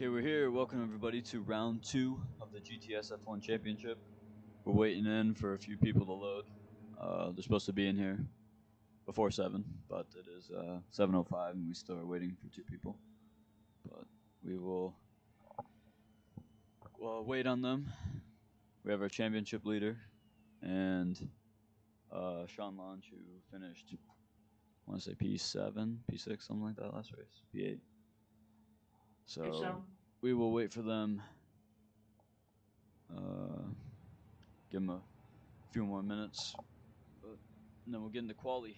Okay, we're here. Welcome everybody to round 2 of the GTSF1 championship. We're waiting in for a few people to load. They're supposed to be in here before 7, but it is 7:05 and we still are waiting for 2 people. But we will wait on them. We have our championship leader and Sean Launch, who finished, I want to say P7, P6, something like that last race, P8. So we will wait for them. Give them a few more minutes, and then we'll get into quali.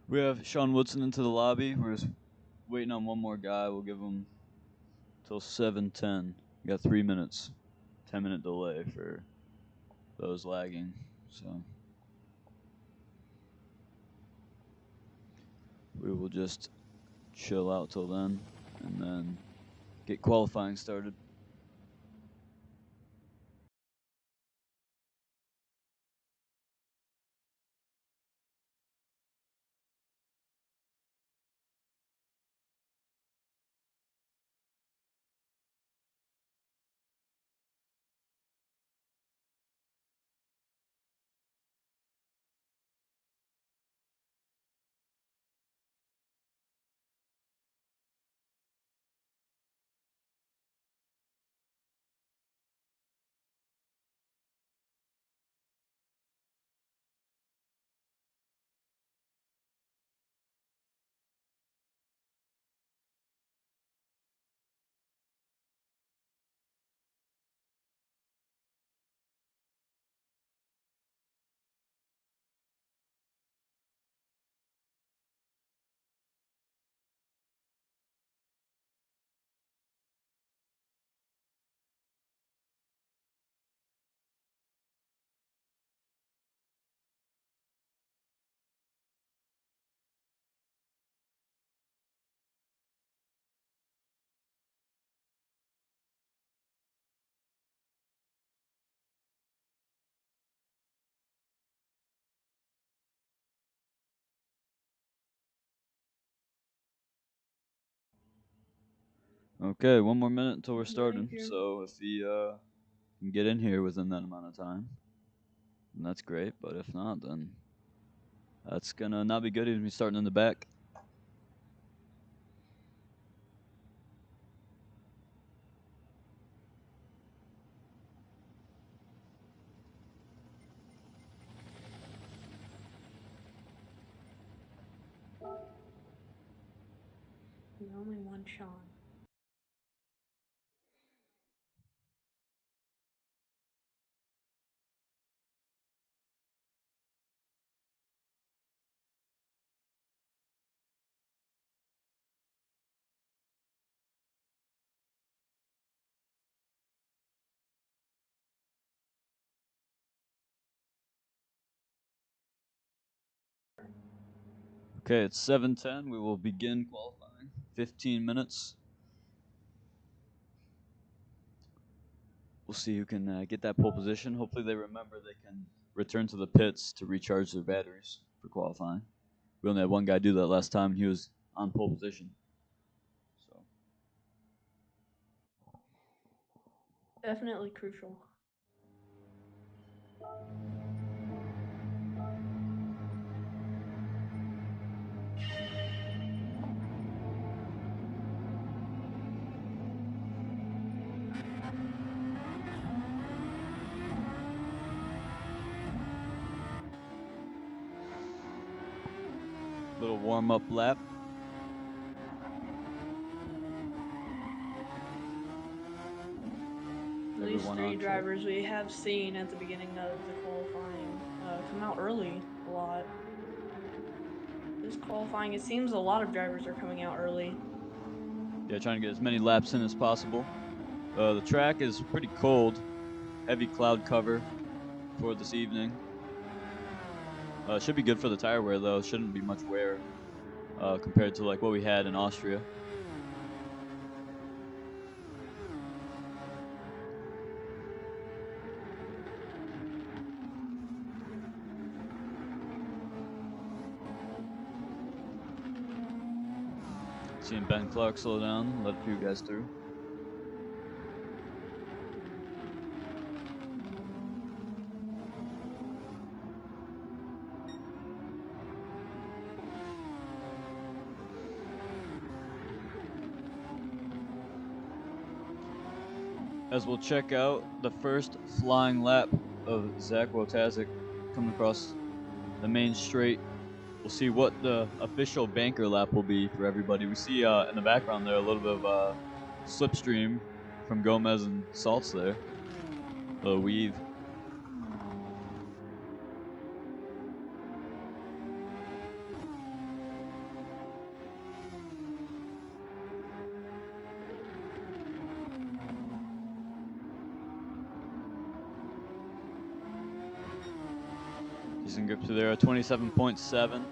We have Sean Woodson into the lobby. We're just waiting on one more guy. We'll give him till 7:10. We got 3 minutes, 10-minute delay for those lagging. So we will just chill out till then, and then get qualifying started. Okay, 1 more minute until we're starting. So if he can get in here within that amount of time, then that's great. But if not, then that's gonna not be good. He's gonna be starting in the back. There's only one Sean. Okay, it's 7:10. We will begin qualifying. 15 minutes. We'll see who can get that pole position. Hopefully they remember they can return to the pits to recharge their batteries for qualifying. We only had one guy do that last time. He was on pole position. So Definitely crucial. little warm-up lap. At least Everyone 3 on track. drivers we have seen at the beginning of the qualifying come out early a lot. This qualifying, it seems a lot of drivers are coming out early. Yeah, trying to get as many laps in as possible. The track is pretty cold. Heavy cloud cover for this evening. Should be good for the tire wear though. Shouldn't be much wear compared to like what we had in Austria. Seeing Ben Clark slow down, let a few guys through. As we'll check out the first flying lap of Zach Wojtaszek coming across the main straight. We'll see what the official banker lap will be for everybody. We see in the background there a little bit of slipstream from Gomez and Salts there. A little weave. He's in grip through there at 27.7.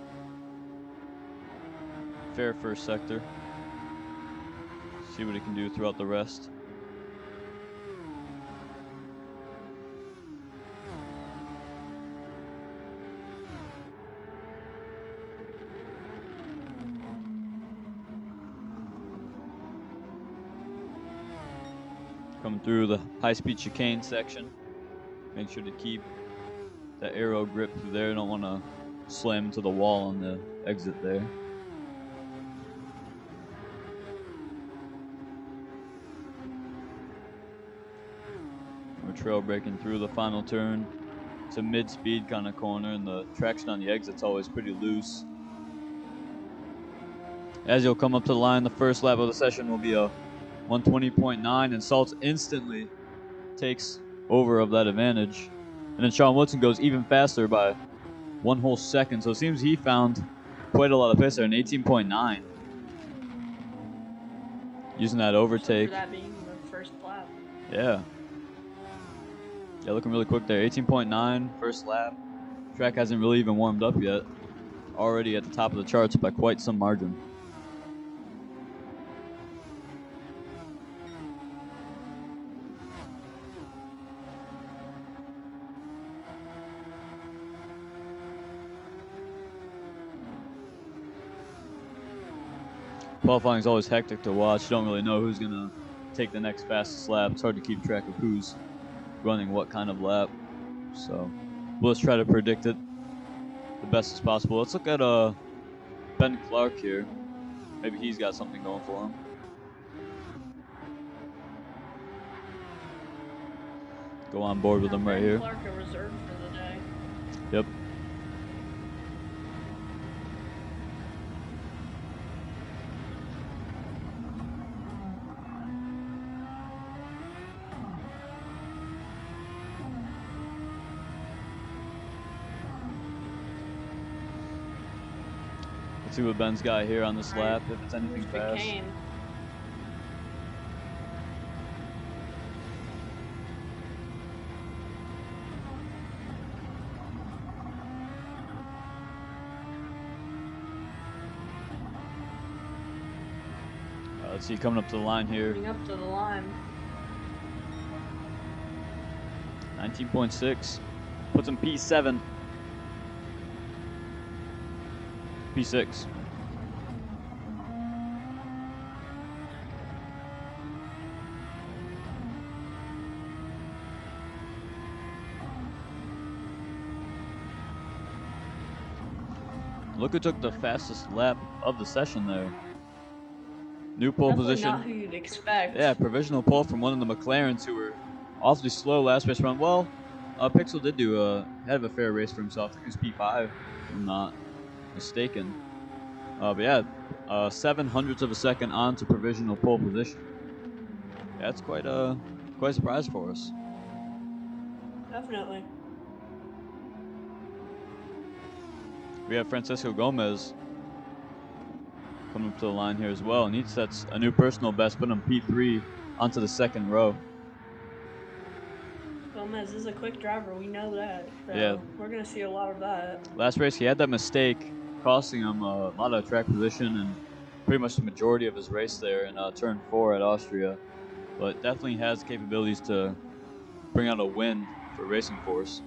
Fair first sector. See what he can do throughout the rest. Coming through the high-speed chicane section. Make sure to keep that aero grip through there. Don't want to slam into the wall on the exit there. We're trail braking through the final turn. It's a mid-speed kind of corner, and the traction on the exit's always pretty loose. As you'll come up to the line, the first lap of the session will be a 120.9, and Salts instantly takes over of that advantage. And then Sean Woodson goes even faster by 1 whole second. So it seems he found quite a lot of pace there, an 18.9. Using that overtake. For that being the first lap. Yeah. Yeah, looking really quick there. 18.9, first lap. Track hasn't really even warmed up yet. Already at the top of the charts by quite some margin. Qualifying is always hectic to watch. You don't really know who's going to take the next fastest lap. It's hard to keep track of who's running what kind of lap. So we'll just try to predict it the best as possible. Let's look at Ben Clark here. Maybe he's got something going for him. Go on board with him right here. Clark a reserve for the day. Yep. Let's see what Ben's got here on this lap, if it's anything fast. Let's see, coming up to the line here. Coming up to the line. 19.6. Puts him P7. P6. Look who took the fastest lap of the session there. New pole Definitely position. Not who you'd expect. Yeah, provisional pole from one of the McLarens who were awfully slow last race run. Well, Pixel did do had a fair race for himself. I think it was P5, if I'm not mistaken. But yeah, 7/100ths of a second on to provisional pole position. Yeah, that's quite a surprise for us. Definitely. We have Francisco Gomez coming up to the line here as well, and he sets a new personal best, putting him P3 onto the second row. Gomez is a quick driver, we know that. So yeah. We're going to see a lot of that. Last race, he had that mistake, costing him a lot of track position and pretty much the majority of his race there in turn 4 at Austria. But definitely has capabilities to bring out a win for Racing Force.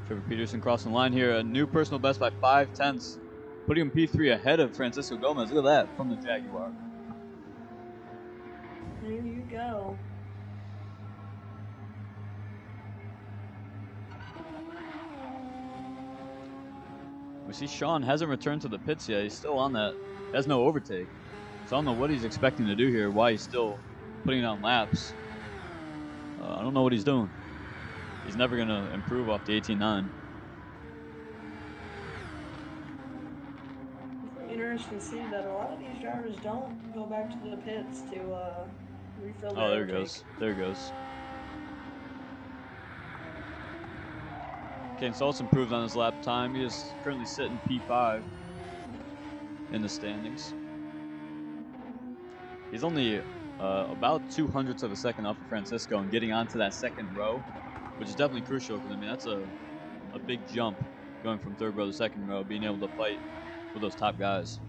Trevor Peterson crossing the line here, a new personal best by 5/10, putting him P3 ahead of Francisco Gomez. Look at that from the Jaguar. There you go. We see Sean hasn't returned to the pits yet. He's still on that. Has no overtake. So I don't know what he's expecting to do here, why he's still putting on laps. I don't know what he's doing. He's never going to improve off the 18.9. It's interesting to see that a lot of these drivers don't go back to the pits to refill their there overtake. he goes. There he goes. Kane Saltz improved on his lap time. He is currently sitting P5 in the standings. He's only about 2/100ths of a second off of Francisco and getting onto that second row, which is definitely crucial because, I mean, that's a big jump going from third row to second row, being able to fight with those top guys.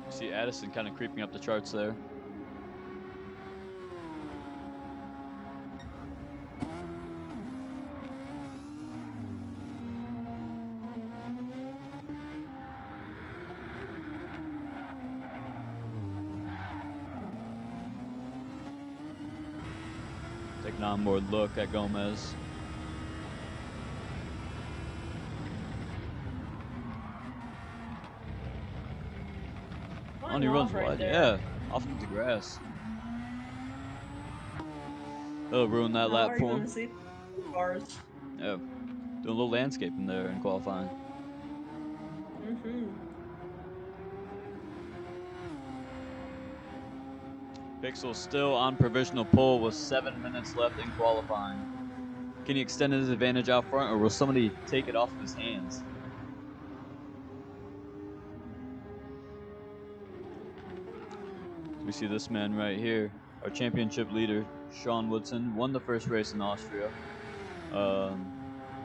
You see Addison kind of creeping up the charts there. Take an onboard look at Gomez. He runs right wide, there. yeah, off into the grass. That'll ruin that lap for him. See cars. Yeah, doing a little landscaping there in qualifying. Pixel still on provisional pole with 7 minutes left in qualifying. Can he extend his advantage out front, or will somebody take it off of his hands? We see this man right here, our championship leader, Sean Woodson, won the first race in Austria.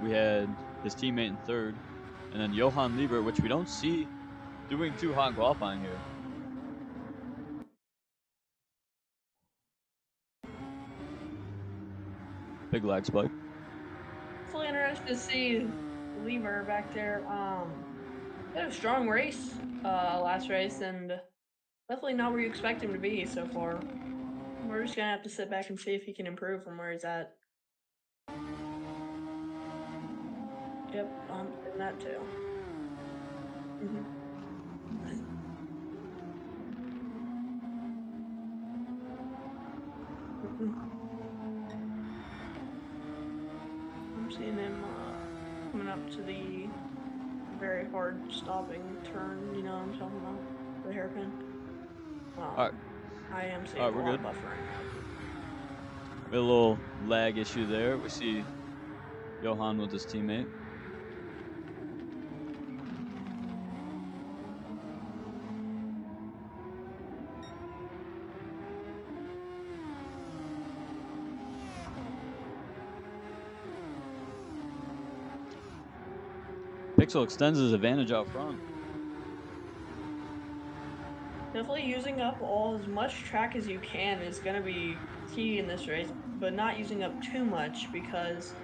We had his teammate in third, and then Johan Liebert, which we don't see doing too hot in qualifying here. Big lag spike. It's really interesting to see Lieber back there. Had a strong race last race, and definitely not where you expect him to be so far. We're just gonna have to sit back and see if he can improve from where he's at. Yep, I'm doing that too. I'm seeing him coming up to the very hard stopping turn, you know what I'm talking about? The hairpin. Alright. I am seeing a lot of buffering. We have a little lag issue there. We see Johan with his teammate. Pixel extends his advantage out front. Definitely using up as much track as you can is going to be key in this race, but not using up too much because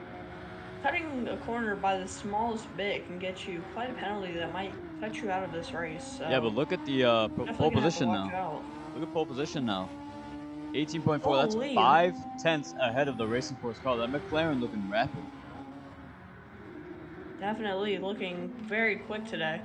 cutting a corner by the smallest bit can get you quite a penalty that might cut you out of this race. So Yeah, but look at the definitely pole gonna have to position watch now. out. Look at pole position now. 18.4. Full That's lead. 5/10 ahead of the Racing Force car. That McLaren looking rapid. Definitely looking very quick today.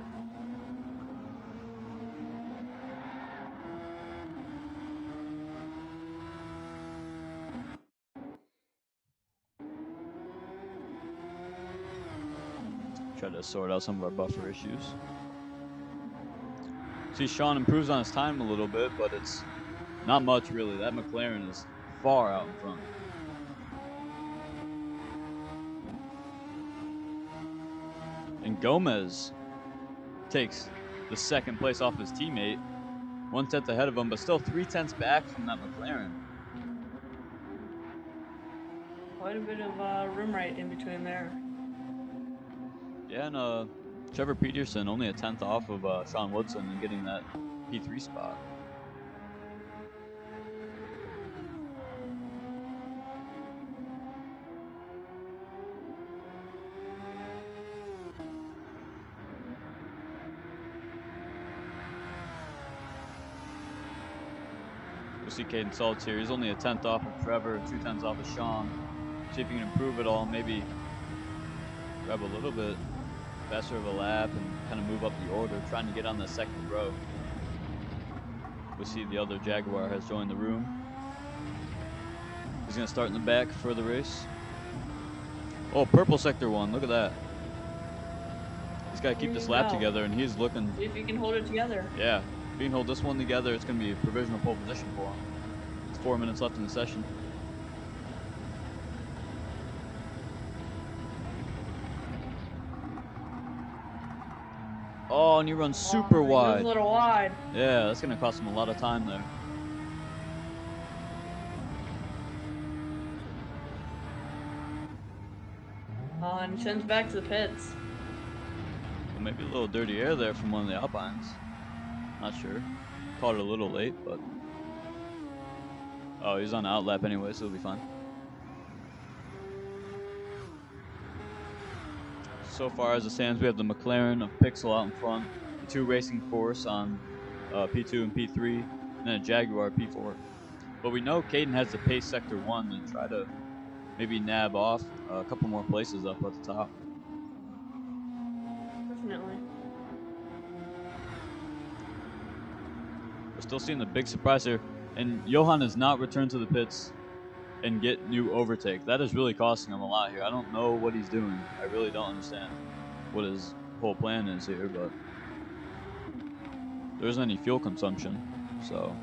Try to sort out some of our buffer issues. See, Sean improves on his time a little bit, but it's not much really. That McLaren is far out in front. And Gomez takes the second place off his teammate. 1/10 ahead of him, but still 3/10 back from that McLaren. Quite a bit of room right in between there. Yeah, and Trevor Peterson only a 10th off of Sean Woodson and getting that P3 spot. We'll see Caden Saltz here. He's only a 10th off of Trevor, 2/10 off of Sean. See if he can improve it all. Maybe grab a little bit faster of a lap and kind of move up the order, trying to get on the second row. We see the other Jaguar has joined the room. He's going to start in the back for the race. Oh, purple sector 1. Look at that. He's got to keep this lap together, and he's looking. See if he can hold it together. Yeah. If he can hold this one together, it's going to be a provisional pole position for him. It's 4 minutes left in the session. Oh, and he runs super wide. A little wide. Yeah, that's going to cost him a lot of time there. And he sends back to the pits. Well, maybe a little dirty air there from one of the Alpines. Not sure. Caught it a little late, but... Oh, he's on the outlap anyway, so it'll be fine. So far as it stands, we have the McLaren of Pixel out in front, the 2 Racing Force on P2 and P3, and then a Jaguar P4. But we know Caden has the pace sector 1 to try to maybe nab off a couple more places up at the top. Definitely. We're still seeing the big surprise here, and Johan has not returned to the pits and get new overtake. That is really costing him a lot here. I don't know what he's doing. I really don't understand what his whole plan is here, but there isn't any fuel consumption, so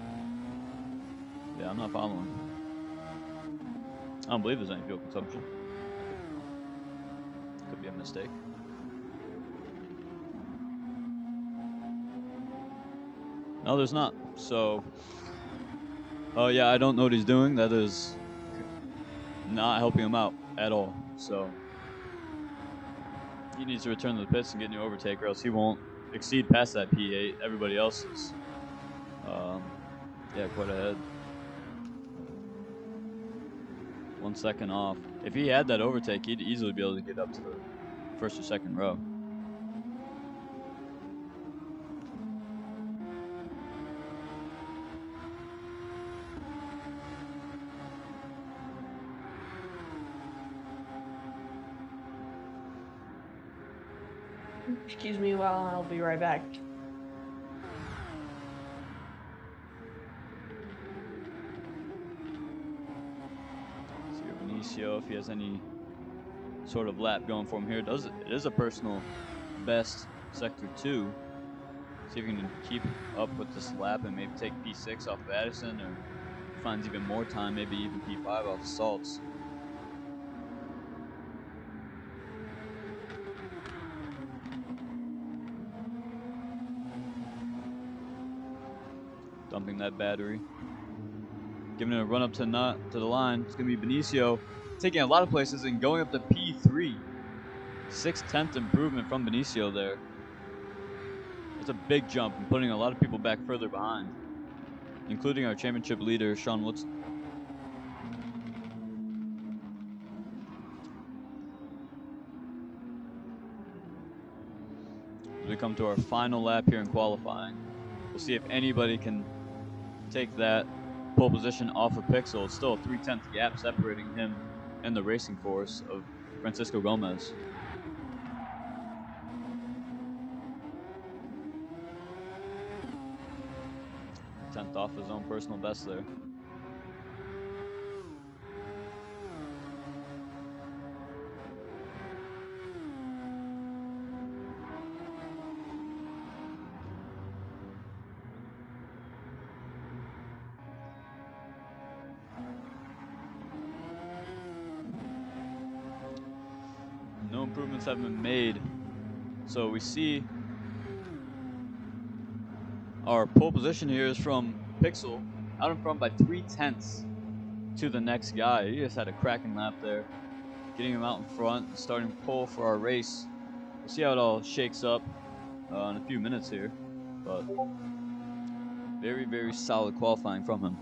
yeah, I'm not following. I don't believe there's any fuel consumption. Could be a mistake. No, there's not. So, yeah, I don't know what he's doing. That is not helping him out at all. So, he needs to return to the pits and get a new overtake, or else he won't exceed past that P8. Everybody else is, yeah, quite ahead. 1 second off. If he had that overtake, he'd easily be able to get up to the first or second row. Excuse me while I'll be right back. See Benicio if he has any sort of lap going for him here. It is a personal best sector 2. See if he can keep up with this lap and maybe take P6 off of Addison, or finds even more time, maybe even P5 off of Saltz. Dumping that battery. Giving it a run up to the line. It's going to be Benicio taking a lot of places and going up to P3. 6/10 improvement from Benicio there. It's a big jump and putting a lot of people back further behind, including our championship leader, Sean Woodson. As we come to our final lap here in qualifying, we'll see if anybody can take that pole position off of Pixel. It's still a 3/10 gap separating him and the racing force of Francisco Gomez. 10th off his own personal best there. No improvements have been made. So we see our pole position here is from Pixel, out in front by 3/10 to the next guy. He just had a cracking lap there, getting him out in front and starting pole for our race. We'll see how it all shakes up in a few minutes here, but very, very solid qualifying from him.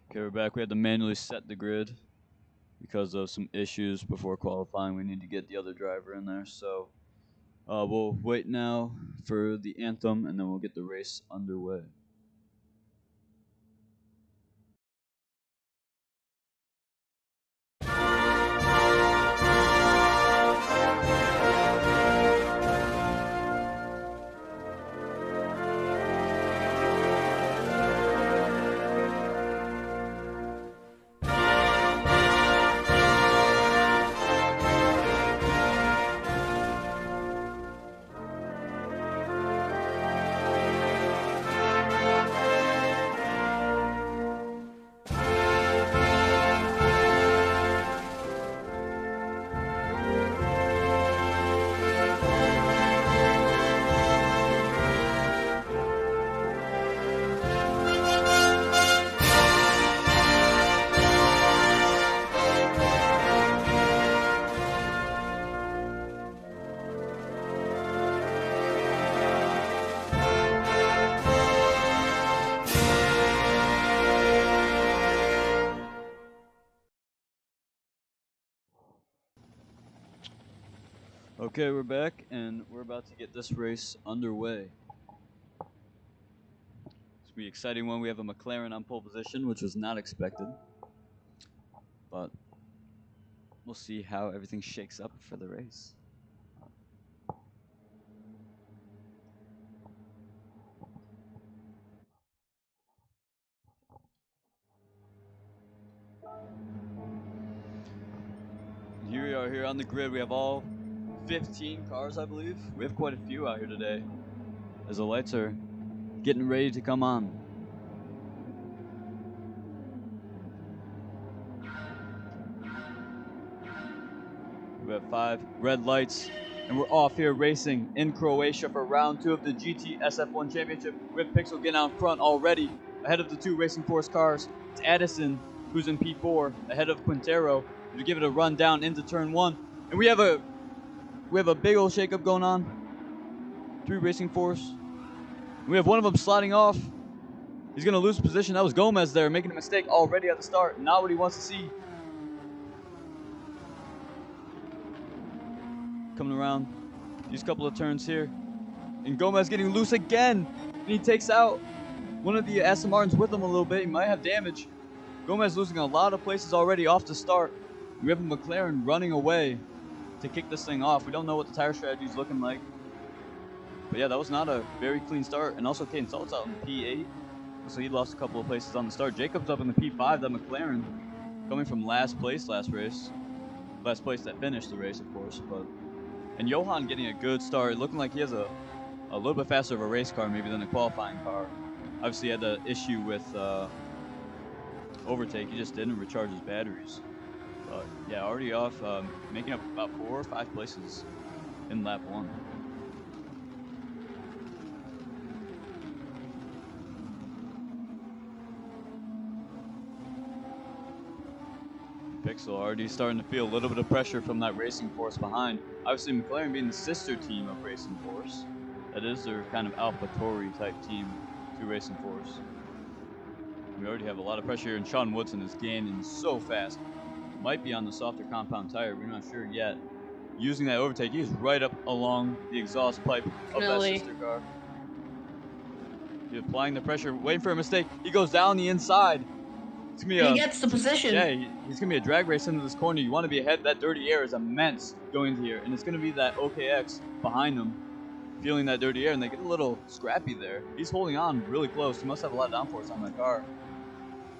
Okay, we're back. We had to manually set the grid because of some issues before qualifying. We need to get the other driver in there. So we'll wait now for the anthem, and then we'll get the race underway. Okay, we're back, and we're about to get this race underway. It's gonna be an exciting one. We have a McLaren on pole position, which was not expected, but we'll see how everything shakes up for the race. And here we are here on the grid. We have all 15 cars, I believe. We have quite a few out here today as the lights are getting ready to come on. We have 5 red lights, and we're off here racing in Croatia for round 2 of the GTSF1 Championship. We have Pixel getting out front already, ahead of the 2 Racing Force cars. It's Addison, who's in P4, ahead of Quintero, to give it a run down into turn 1. And we have a big old shakeup going on. 3 Racing Force. We have one of them sliding off. He's going to lose position. That was Gomez there, making a mistake already at the start. Not what he wants to see. Coming around these couple of turns here. And Gomez getting loose again. And he takes out one of the Aston Martins with him a little bit. He might have damage. Gomez losing a lot of places already off the start. We have a McLaren running away to kick this thing off. We don't know what the tire strategy is looking like. But yeah, that was not a very clean start. And also Caden Salt's out in P8. So he lost a couple of places on the start. Jacob's up in the P5. That McLaren coming from last place last race. Last place that finished the race, of course. And Johan getting a good start. Looking like he has a little bit faster of a race car maybe than a qualifying car. Obviously he had the issue with overtake. He just didn't recharge his batteries. But yeah, already off, making up about 4 or 5 places in lap 1. Pixel already starting to feel a little bit of pressure from that Racing Force behind. Obviously McLaren being the sister team of Racing Force. That is their kind of AlphaTauri type team to Racing Force. We already have a lot of pressure here, and Sean Woodson is gaining so fast. Might be on the softer compound tire, we're not sure yet. Using that overtake, he's right up along the exhaust pipe of that sister car. He's applying the pressure, waiting for a mistake. He goes down the inside. It's gonna be he gets the position. Yeah, he's going to be a drag race into this corner. You want to be ahead. That dirty air is immense going into here. And it's going to be that OKX behind him feeling that dirty air. And they get a little scrappy there. He's holding on really close. He must have a lot of downforce on that car.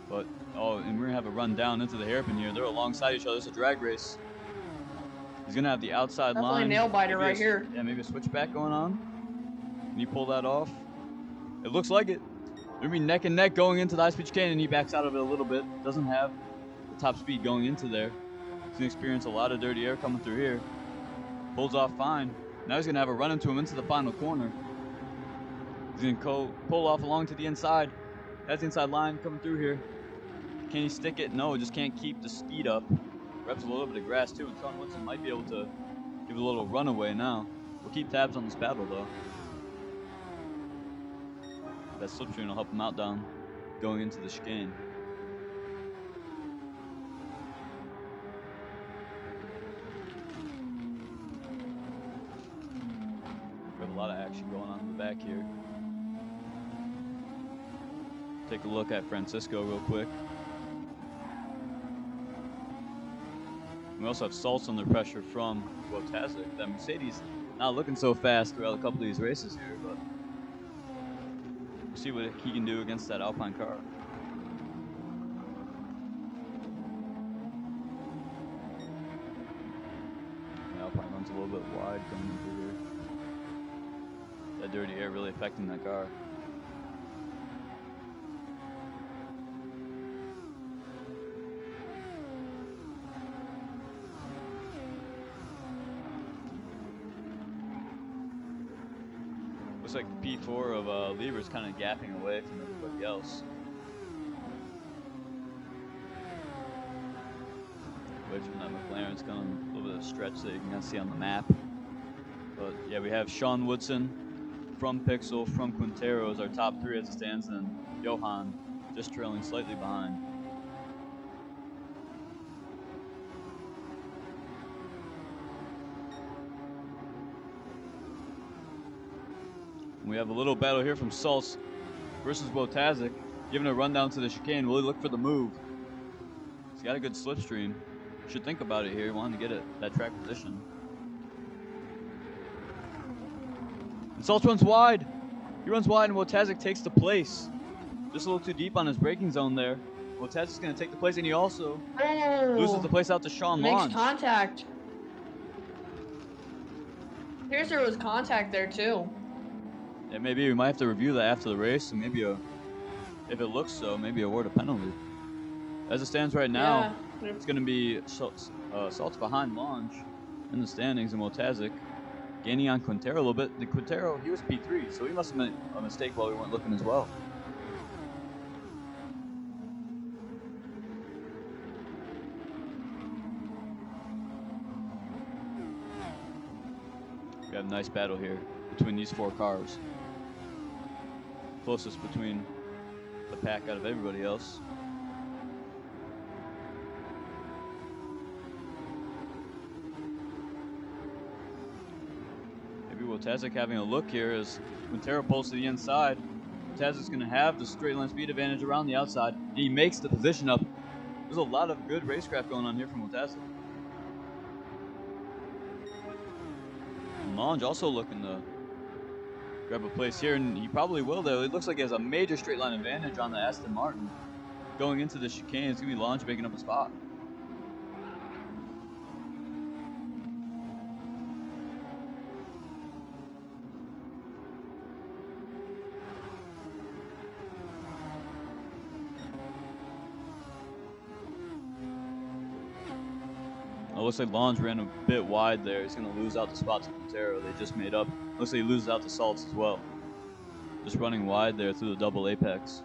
But, oh, and we're going to have a run down into the hairpin here. They're alongside each other. It's a drag race. He's going to have the outside line. Definitely nail biter right here. Yeah, maybe a switchback going on. Can you pull that off? It looks like it. They're going to be neck and neck going into the high-speed chicane, and he backs out of it a little bit. Doesn't have the top speed going into there. He's going to experience a lot of dirty air coming through here. Pulls off fine. Now he's going to have a run into him into the final corner. He's going to pull off along to the inside. That's the inside line coming through here. Can he stick it? No, just can't keep the speed up. Reps a little bit of grass too, and Sean Woodson might be able to give a little runaway now. We'll keep tabs on this battle though. That slipstream will help him out down going into the chicane. action going on in the back here. Take a look at Francisco real quick. We also have Salts under pressure from Wojtaszek. That Mercedes not looking so fast throughout a couple of these races here, but we'll see what he can do against that Alpine car. The Alpine runs a little bit wide coming in through here. That dirty air really affecting that car. Looks like the P4 of Lieber's kind of gapping away from everybody else. Away from that McLaren's going a little bit of stretch that you can kind of see on the map. But yeah, we have Sean Woodson from Pixel, from Quintero as our top three as it stands, and Johan just trailing slightly behind. We have a little battle here from Salts versus Wojtaszek, giving a rundown to the chicane. Will he look for the move? He's got a good slipstream. Should think about it here. He wanted to get it that track position. And Salts runs wide. He runs wide, and Wojtaszek takes the place. Just a little too deep on his braking zone there. Wojtaszek's going to take the place, and he also loses the place out to Sean Makes Lange. contact. Here's there was contact there too. Yeah, maybe we might have to review that after the race, and maybe if it looks so, maybe award a penalty. As it stands right now, yeah. It's going to be Salts behind Lange in the standings, and Wojtaszek gaining on Quintero a little bit. The Quintero, he was P3, so he must have made a mistake while we weren't looking as well. We have a nice battle here between these four cars. Closest between the pack out of everybody else. Maybe Wojtaszek having a look here as Quintero pulls to the inside. Wojtaszek's going to have the straight line speed advantage around the outside. And he makes the position up. There's a lot of good racecraft going on here from Wojtaszek. Lange also looking to grab a place here, and he probably will though. It looks like he has a major straight line advantage on the Aston Martin. Going into the chicane, it's going to be Lange making up a spot. It looks like Lange ran a bit wide there. He's going to lose out the spot to Quintero. They just made up. Looks like he loses out to Salts as well. Just running wide there through the double apex.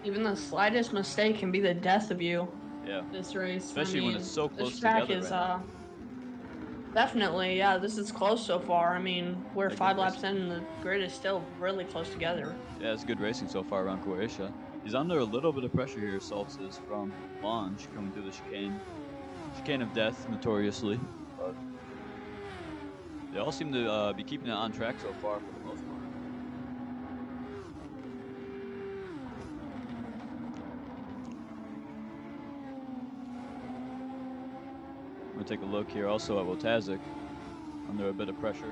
Even the slightest mistake can be the death of you. Yeah. This race, especially when it's so close this track together. Is, right definitely, yeah. This is close so far. I mean, we're 5 laps in, and the grid is still really close together. Yeah, it's good racing so far around Croatia. He's under a little bit of pressure here. Salts is from Lange coming through the chicane. Chicane of death, notoriously. But they all seem to be keeping it on track so far for the most part. We'll take a look here also at Wojtaszek under a bit of pressure.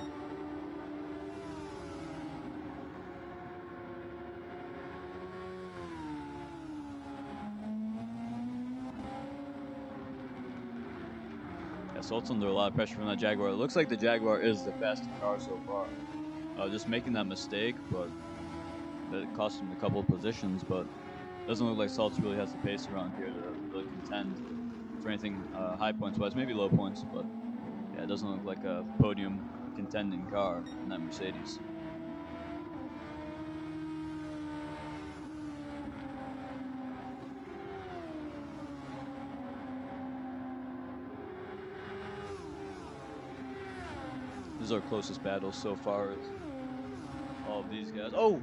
Yeah, Salt's under a lot of pressure from that Jaguar. It looks like the Jaguar is the fastest car so far. Just making that mistake, but that cost him a couple of positions, but doesn't look like Salt's really has the pace around here to really contend for anything high points wise, maybe low points, but yeah, it doesn't look like a podium contending car in that Mercedes. This is our closest battle so far as all of these guys. Oh!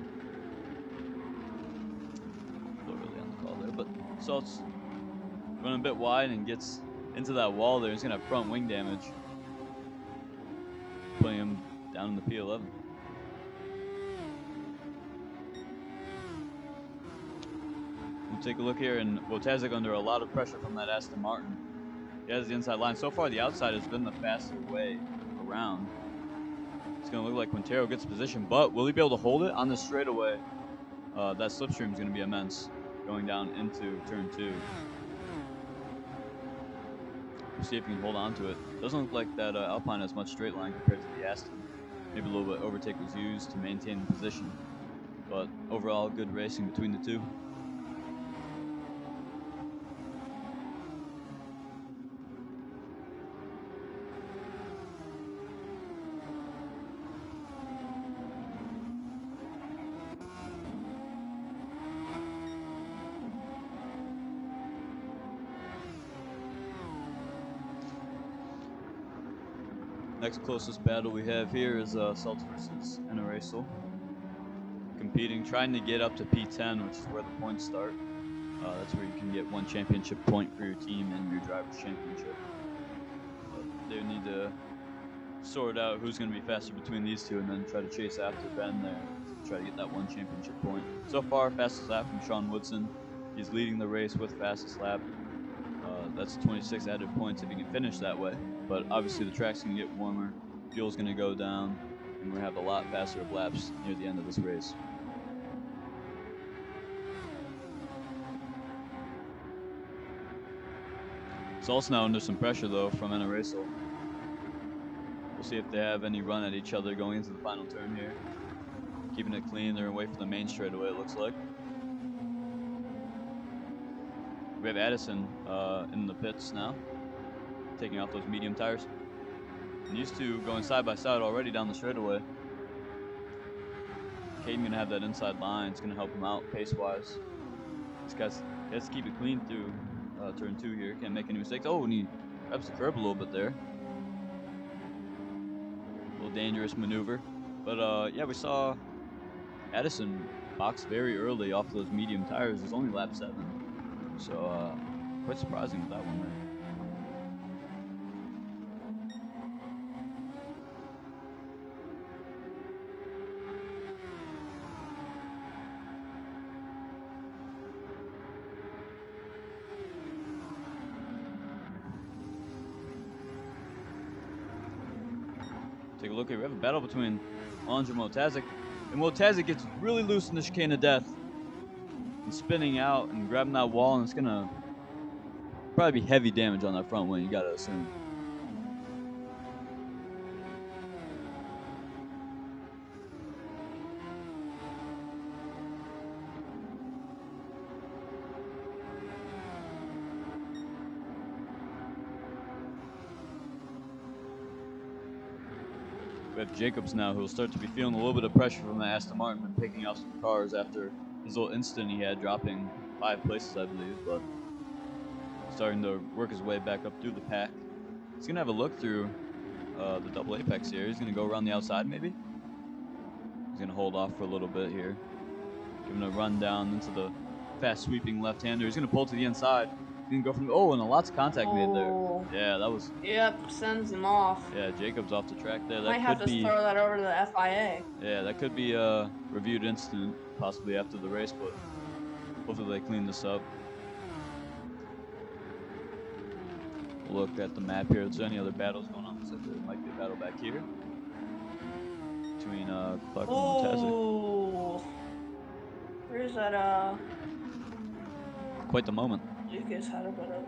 Not really on the call there, but Salt's running a bit wide and gets into that wall there. He's going to have front wing damage, putting him down in the P11. We'll take a look here, and Wojtaszek under a lot of pressure from that Aston Martin. He has the inside line. So far, the outside has been the faster way around. It's going to look like Quintero gets position, but will he be able to hold it on this straightaway? That slipstream is going to be immense going down into turn 2. We'll see if he can hold on to it. Doesn't look like that Alpine has much straight line compared to the Aston. Maybe a little bit overtake was used to maintain the position, but overall good racing between the two. Next closest battle we have here is Celts versus Enerasel. Competing, trying to get up to P10, which is where the points start. That's where you can get 1 championship point for your team and your driver's championship. But they need to sort out who's going to be faster between these two and then try to chase after Ben there to try to get that 1 championship point. So far, fastest lap from Sean Woodson. He's leading the race with fastest lap. That's 26 added points if he can finish that way. But obviously the track's going to get warmer, fuel's going to go down, and we're going to have a lot faster of laps near the end of this race. Salt's now under some pressure though from Enerasel. We'll see if they have any run at each other going into the final turn here. Keeping it clean, they're away from the main straightaway, it looks like. We have Addison in the pits now, taking off those medium tires. And these two going side by side already down the straightaway. Caden gonna have that inside line. It's gonna help him out pace-wise. This guy's has to keep it clean through turn 2 here. Can't make any mistakes. Oh, and he grabs the curb a little bit there. A little dangerous maneuver. But yeah, we saw Addison box very early off those medium tires. It was only lap 7. So, quite surprising with that one there. Take a look here. We have a battle between Ange and Wojtaszek. And Wojtaszek gets really loose in the chicane of death. And spinning out and grabbing that wall, and it's gonna probably be heavy damage on that front wing, you gotta assume. We have Jacobs now, who will start to be feeling a little bit of pressure from the Aston Martin and picking off some cars after his little incident he had, dropping 5 places, I believe, but starting to work his way back up through the pack. He's going to have a look through the double apex here. He's going to go around the outside, maybe. He's going to hold off for a little bit here. Give him a run down into the fast sweeping left-hander. He's going to pull to the inside. He's going to go from, oh, and a lots of contact made there. Yeah, that was... Yep, sends him off. Yeah, Jacobs off the track there. That might have to throw that over to the FIA. Yeah, that could be a reviewed incident, possibly after the race, but hopefully they clean this up. Look at the map here. Is there any other battles going on? Looks like there might be a battle back here between Clark and Wojtaszek. Oh, where's that? Quite the moment. Lucas had a bit of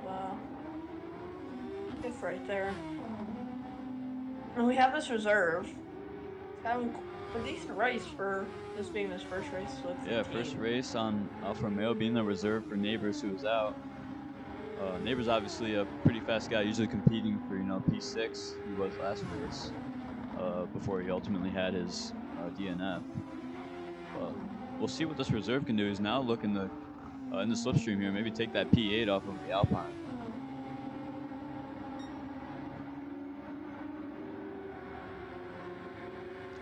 diff right there. And we have this reserve. Having a decent race for this being his first race with the team. First race on Alfa Romeo, being the reserve for Neighbors, who was out. Neighbors obviously a pretty fast guy, usually competing for P6. He was last race before he ultimately had his DNF. We'll see what this reserve can do. He's now looking to in the slipstream here, maybe take that P8 off of the Alpine.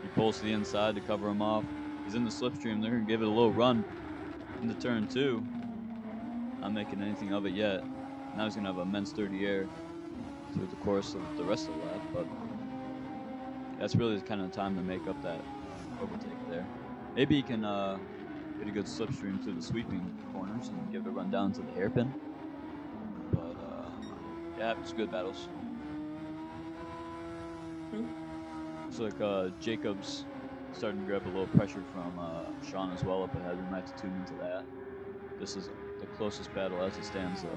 He pulls to the inside to cover him off. He's in the slipstream. They're going to give it a little run into turn 2. Not making anything of it yet. Now he's going to have immense dirty air. through the course of the rest of the lap, but that's really kind of time to make up that overtake there. Maybe he can get a good slipstream through the sweeping corners and give it a run down to the hairpin. But yeah, it's good battles. Looks like Jacob's starting to grab a little pressure from Sean as well up ahead. We might have to tune into that. This is the closest battle as it stands, though.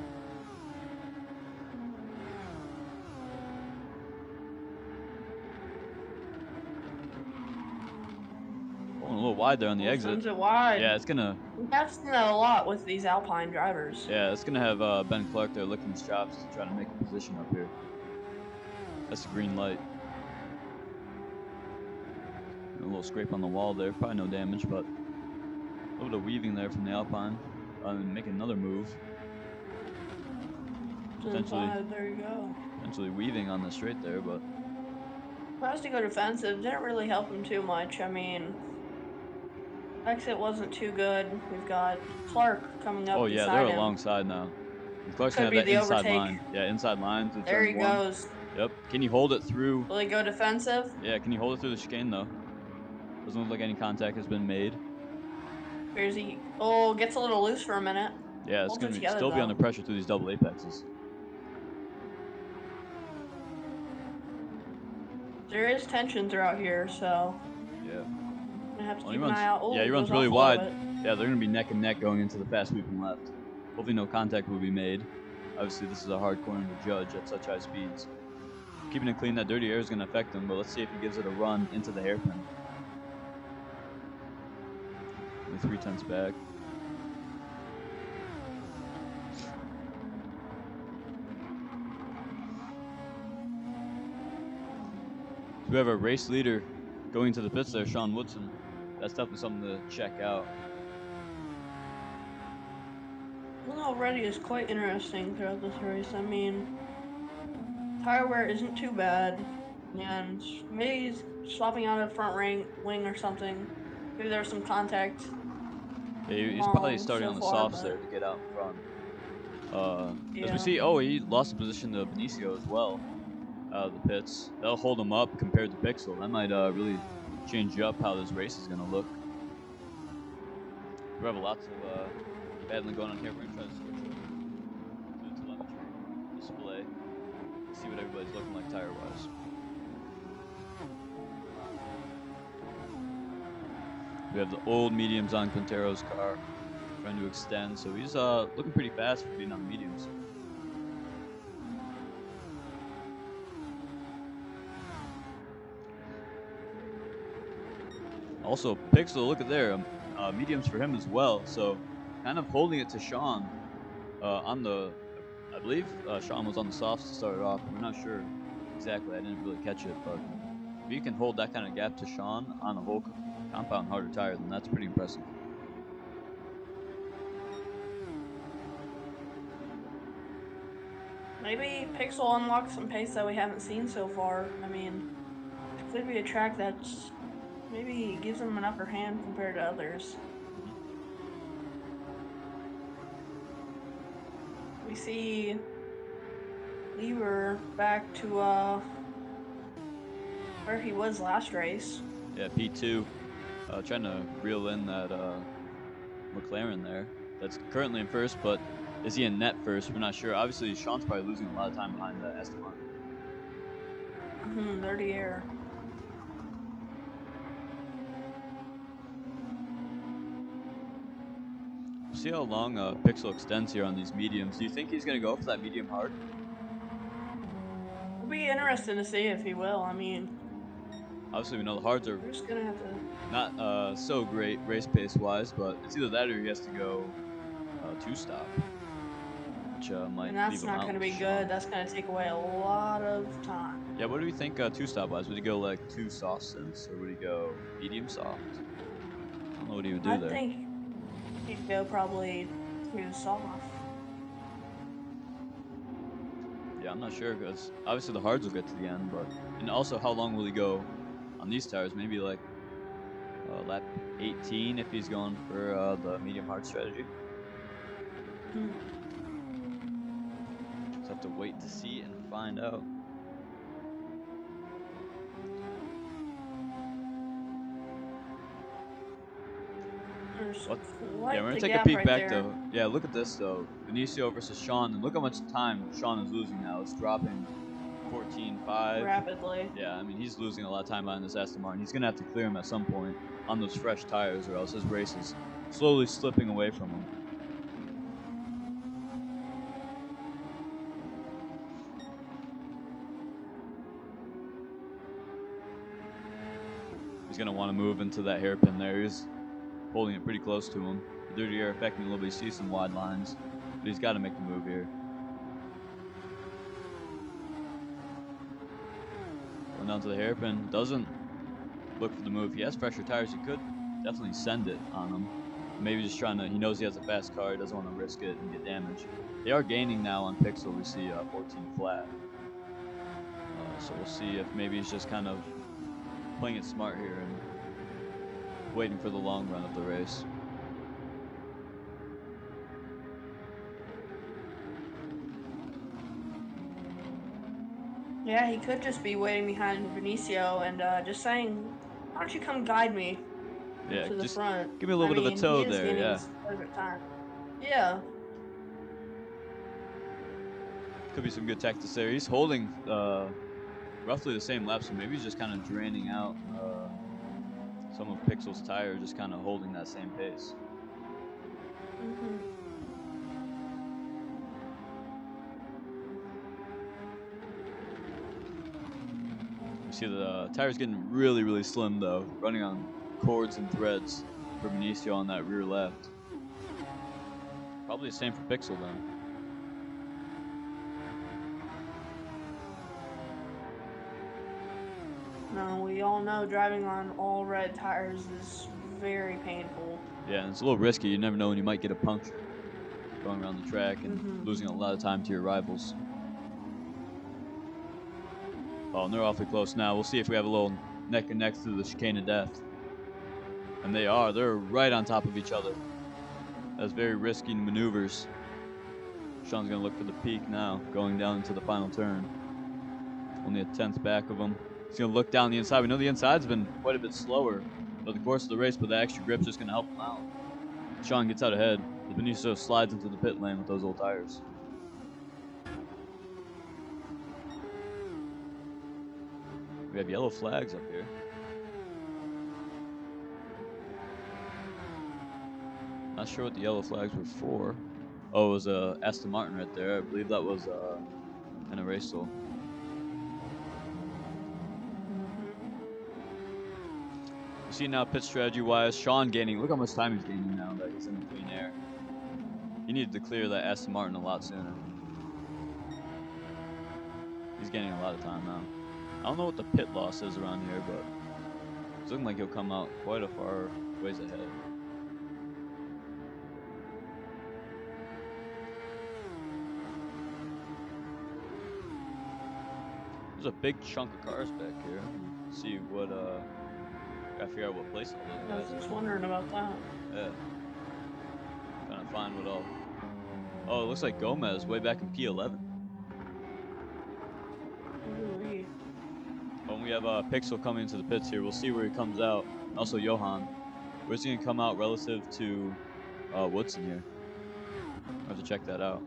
Going a little wide there on the exit. Sends it wide. Yeah, it's gonna. We've seen that a lot with these Alpine drivers. Yeah, it's gonna have Ben Clark there licking his chops to try to make a position up here. That's a green light. A little scrape on the wall there, probably no damage, but a little bit of weaving there from the Alpine. Making another move. Potentially, there you go. Potentially weaving on the straight there, but Tries to go defensive. Didn't really help him too much. I mean, exit wasn't too good. We've got Clark coming up. Oh yeah, they're alongside now. And Clark's gonna have that inside overtake. line. Yeah, inside line. There he goes. Yep. Can he hold it through? Will he go defensive? Yeah, can he hold it through the chicane though? Doesn't look like any contact has been made. Here's he. Oh, gets a little loose for a minute. Yeah, it's gonna still be under pressure through these double apexes. There is tension throughout here, so yeah. I'm gonna have to keep an eye out. Oh, yeah, he runs really wide. Yeah, they're gonna be neck and neck going into the fast sweeping left. Hopefully no contact will be made. Obviously this is a hard corner to judge at such high speeds. Keeping it clean, that dirty air is gonna affect him, but let's see if he gives it a run into the hairpin. 3/10 back. So we have a race leader going to the pits there, Sean Woodson. That's definitely something to check out. Well, already is quite interesting throughout this race. I mean, tire wear isn't too bad, and maybe he's swapping out a front wing or something. Maybe there's some contact. Yeah, he's probably starting on the softs there to get out in front. As we see, he lost the position to Benicio as well. The pits. That'll hold him up compared to Pixel. That might really change up how this race is going to look. We have lots of battling going on here. We're going to try to switch over to the telemetry display. See what everybody's looking like tire-wise. We have the old mediums on Quintero's car, trying to extend. So he's looking pretty fast for being on mediums. Also, Pixel, look at there, mediums for him as well. So, kind of holding it to Sean on the, I believe Sean was on the softs to start it off. We're not sure exactly. I didn't really catch it, but if you can hold that kind of gap to Sean on a whole compound harder tire, then that's pretty impressive. Maybe Pixel unlocks some pace that we haven't seen so far. I mean, it could be a track that's maybe gives him an upper hand compared to others. We see Lever back to where he was last race. Yeah, P2, trying to reel in that McLaren there. That's currently in first, but is he in net first? We're not sure. Obviously, Sean's probably losing a lot of time behind that Esteban. Dirty air. See how long Pixel extends here on these mediums. Do you think he's going to go for that medium hard? It'll be interesting to see if he will. I mean, obviously we know the hards are just gonna have to not so great race pace wise, but it's either that or he has to go two-stop, which might. And that's not going to be good. That's going to take away a lot of time. Yeah, what do you think two-stop wise? Would he go like two soft synths, or would he go medium soft? I don't know what he would do there. I think he'd go probably two soft. Yeah, I'm not sure because obviously the hards will get to the end, but and also how long will he go on these tires? Maybe like lap 18 if he's going for the medium hard strategy. Just have to wait to see and find out. There's What? Yeah, quite we're gonna the take a gap peek right back there. though. Yeah, look at this though. Benicio versus Sean, and look how much time Sean is losing now. It's dropping 14-5. Rapidly. Yeah, I mean he's losing a lot of time behind this Aston Martin. He's gonna have to clear him at some point on those fresh tires, or else his race is slowly slipping away from him. He's gonna want to move into that hairpin there. He's holding it pretty close to him. The dirty air affecting a little bit. You see some wide lines, but he's got to make the move here. Going down to the hairpin, doesn't look for the move. He has fresher tires. He could definitely send it on him. Maybe just trying to. He knows he has a fast car. He doesn't want to risk it and get damage. They are gaining now on Pixel. We see 14 flat. So we'll see if maybe he's just kind of playing it smart here and waiting for the long run of the race. Yeah, he could just be waiting behind Benicio and just saying, "Why don't you come guide me Yeah, to the just front?" give me a little I bit of a mean, he toe is there. gaining Yeah, perfect time. Yeah. could be some good tactics there. He's holding roughly the same lap, so maybe he's just kind of draining out some of Pixel's tire, just kind of holding that same pace. Mm-hmm. You see the tire's getting really, really slim though, running on cords and threads for Benicio on that rear left. Probably the same for Pixel then. No, we all know driving on all red tires is very painful. Yeah, and it's a little risky. You never know when you might get a puncture going around the track and losing a lot of time to your rivals. Oh, and they're awfully close now. We'll see if we have a little neck and neck through the chicane of death. And they are. They're right on top of each other. That's very risky maneuvers. Sean's going to look for the peak now, going down into the final turn. Only a tenth back of him. He's going to look down the inside. We know the inside's been quite a bit slower throughout the course of the race, but that extra grip's just going to help him out. Sean gets out ahead. Benicio slides into the pit lane with those old tires. We have yellow flags up here. Not sure what the yellow flags were for. Oh, it was Aston Martin right there. I believe that was an erasal. You see now pit strategy wise, Sean gaining. Look how much time he's gaining now that he's in the clean air. He needed to clear that Aston Martin a lot sooner. He's gaining a lot of time now. I don't know what the pit loss is around here, but it's looking like he'll come out quite a far ways ahead. There's a big chunk of cars back here. Let's see what gotta figure out what place all those I was guys just are. wondering about that. Yeah. Trying to find what all. Oh, it looks like Gomez way back in P11. Ooh-wee. When we have Pixel coming into the pits here, we'll see where he comes out. Also, Johan. Where's he going to come out relative to Woodson here? I'll have to check that out.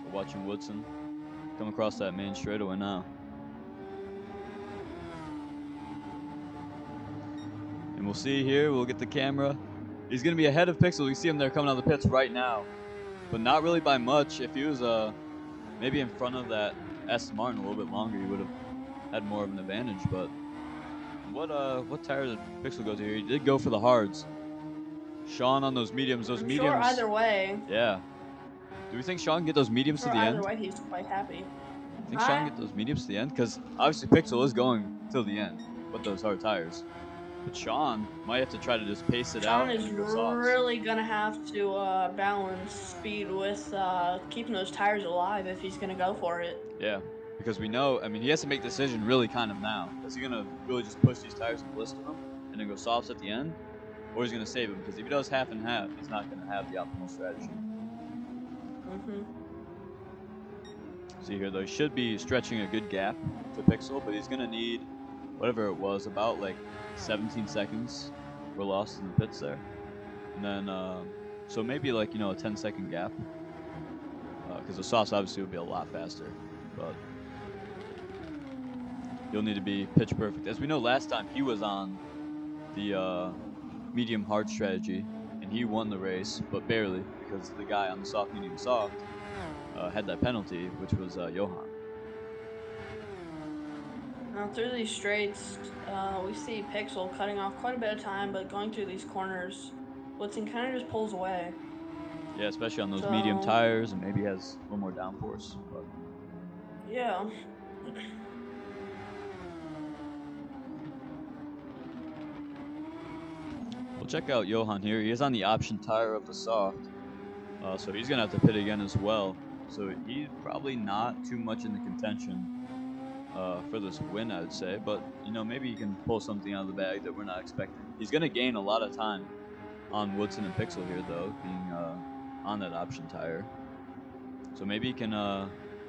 We're watching Woodson come across that main straightaway now. And we'll see here, we'll get the camera. He's going to be ahead of Pixel. We see him there coming out of the pits right now. But not really by much. If he was maybe in front of that Aston Martin a little bit longer, he would have had more of an advantage. But what tire did Pixel go to here? He did go for the hards. Sean on those mediums. Those I'm mediums. sure either way. Yeah. Do we think Sean can get those mediums to the end? Either way, he's quite happy. I think Sean can get those mediums to the end? Because obviously Pixel is going till the end with those hard tires. But Sean might have to try to just pace it out. Sean is really going to have to balance speed with keeping those tires alive if he's going to go for it. Yeah, because we know, I mean, he has to make the decision really kind of now. Is he going to really just push these tires and blister them and then go softs at the end? Or is he going to save them? Because if he does half and half, he's not going to have the optimal strategy. Mm-hmm. See here, though, he should be stretching a good gap to Pixel, but he's going to need whatever it was, about like 17 seconds were lost in the pits there. And then, so maybe like, a 10-second gap. Because the softs obviously would be a lot faster. But you'll need to be pitch perfect. As we know, last time he was on the medium hard strategy, and he won the race, but barely, because the guy on the soft, medium, soft had that penalty, which was Johan. Now through these straights, we see Pixel cutting off quite a bit of time, but going through these corners, Woodson kind of just pulls away. Yeah, especially on those medium tires, and maybe has a little more downforce. But yeah. we'll check out Johan here. He is on the option tire of the soft, so he's gonna have to pit again as well. So he's probably not too much in the contention for this win, I would say. But maybe he can pull something out of the bag that we're not expecting. He's gonna gain a lot of time on Woodson and Pixel here, though, being on that option tire. So maybe he can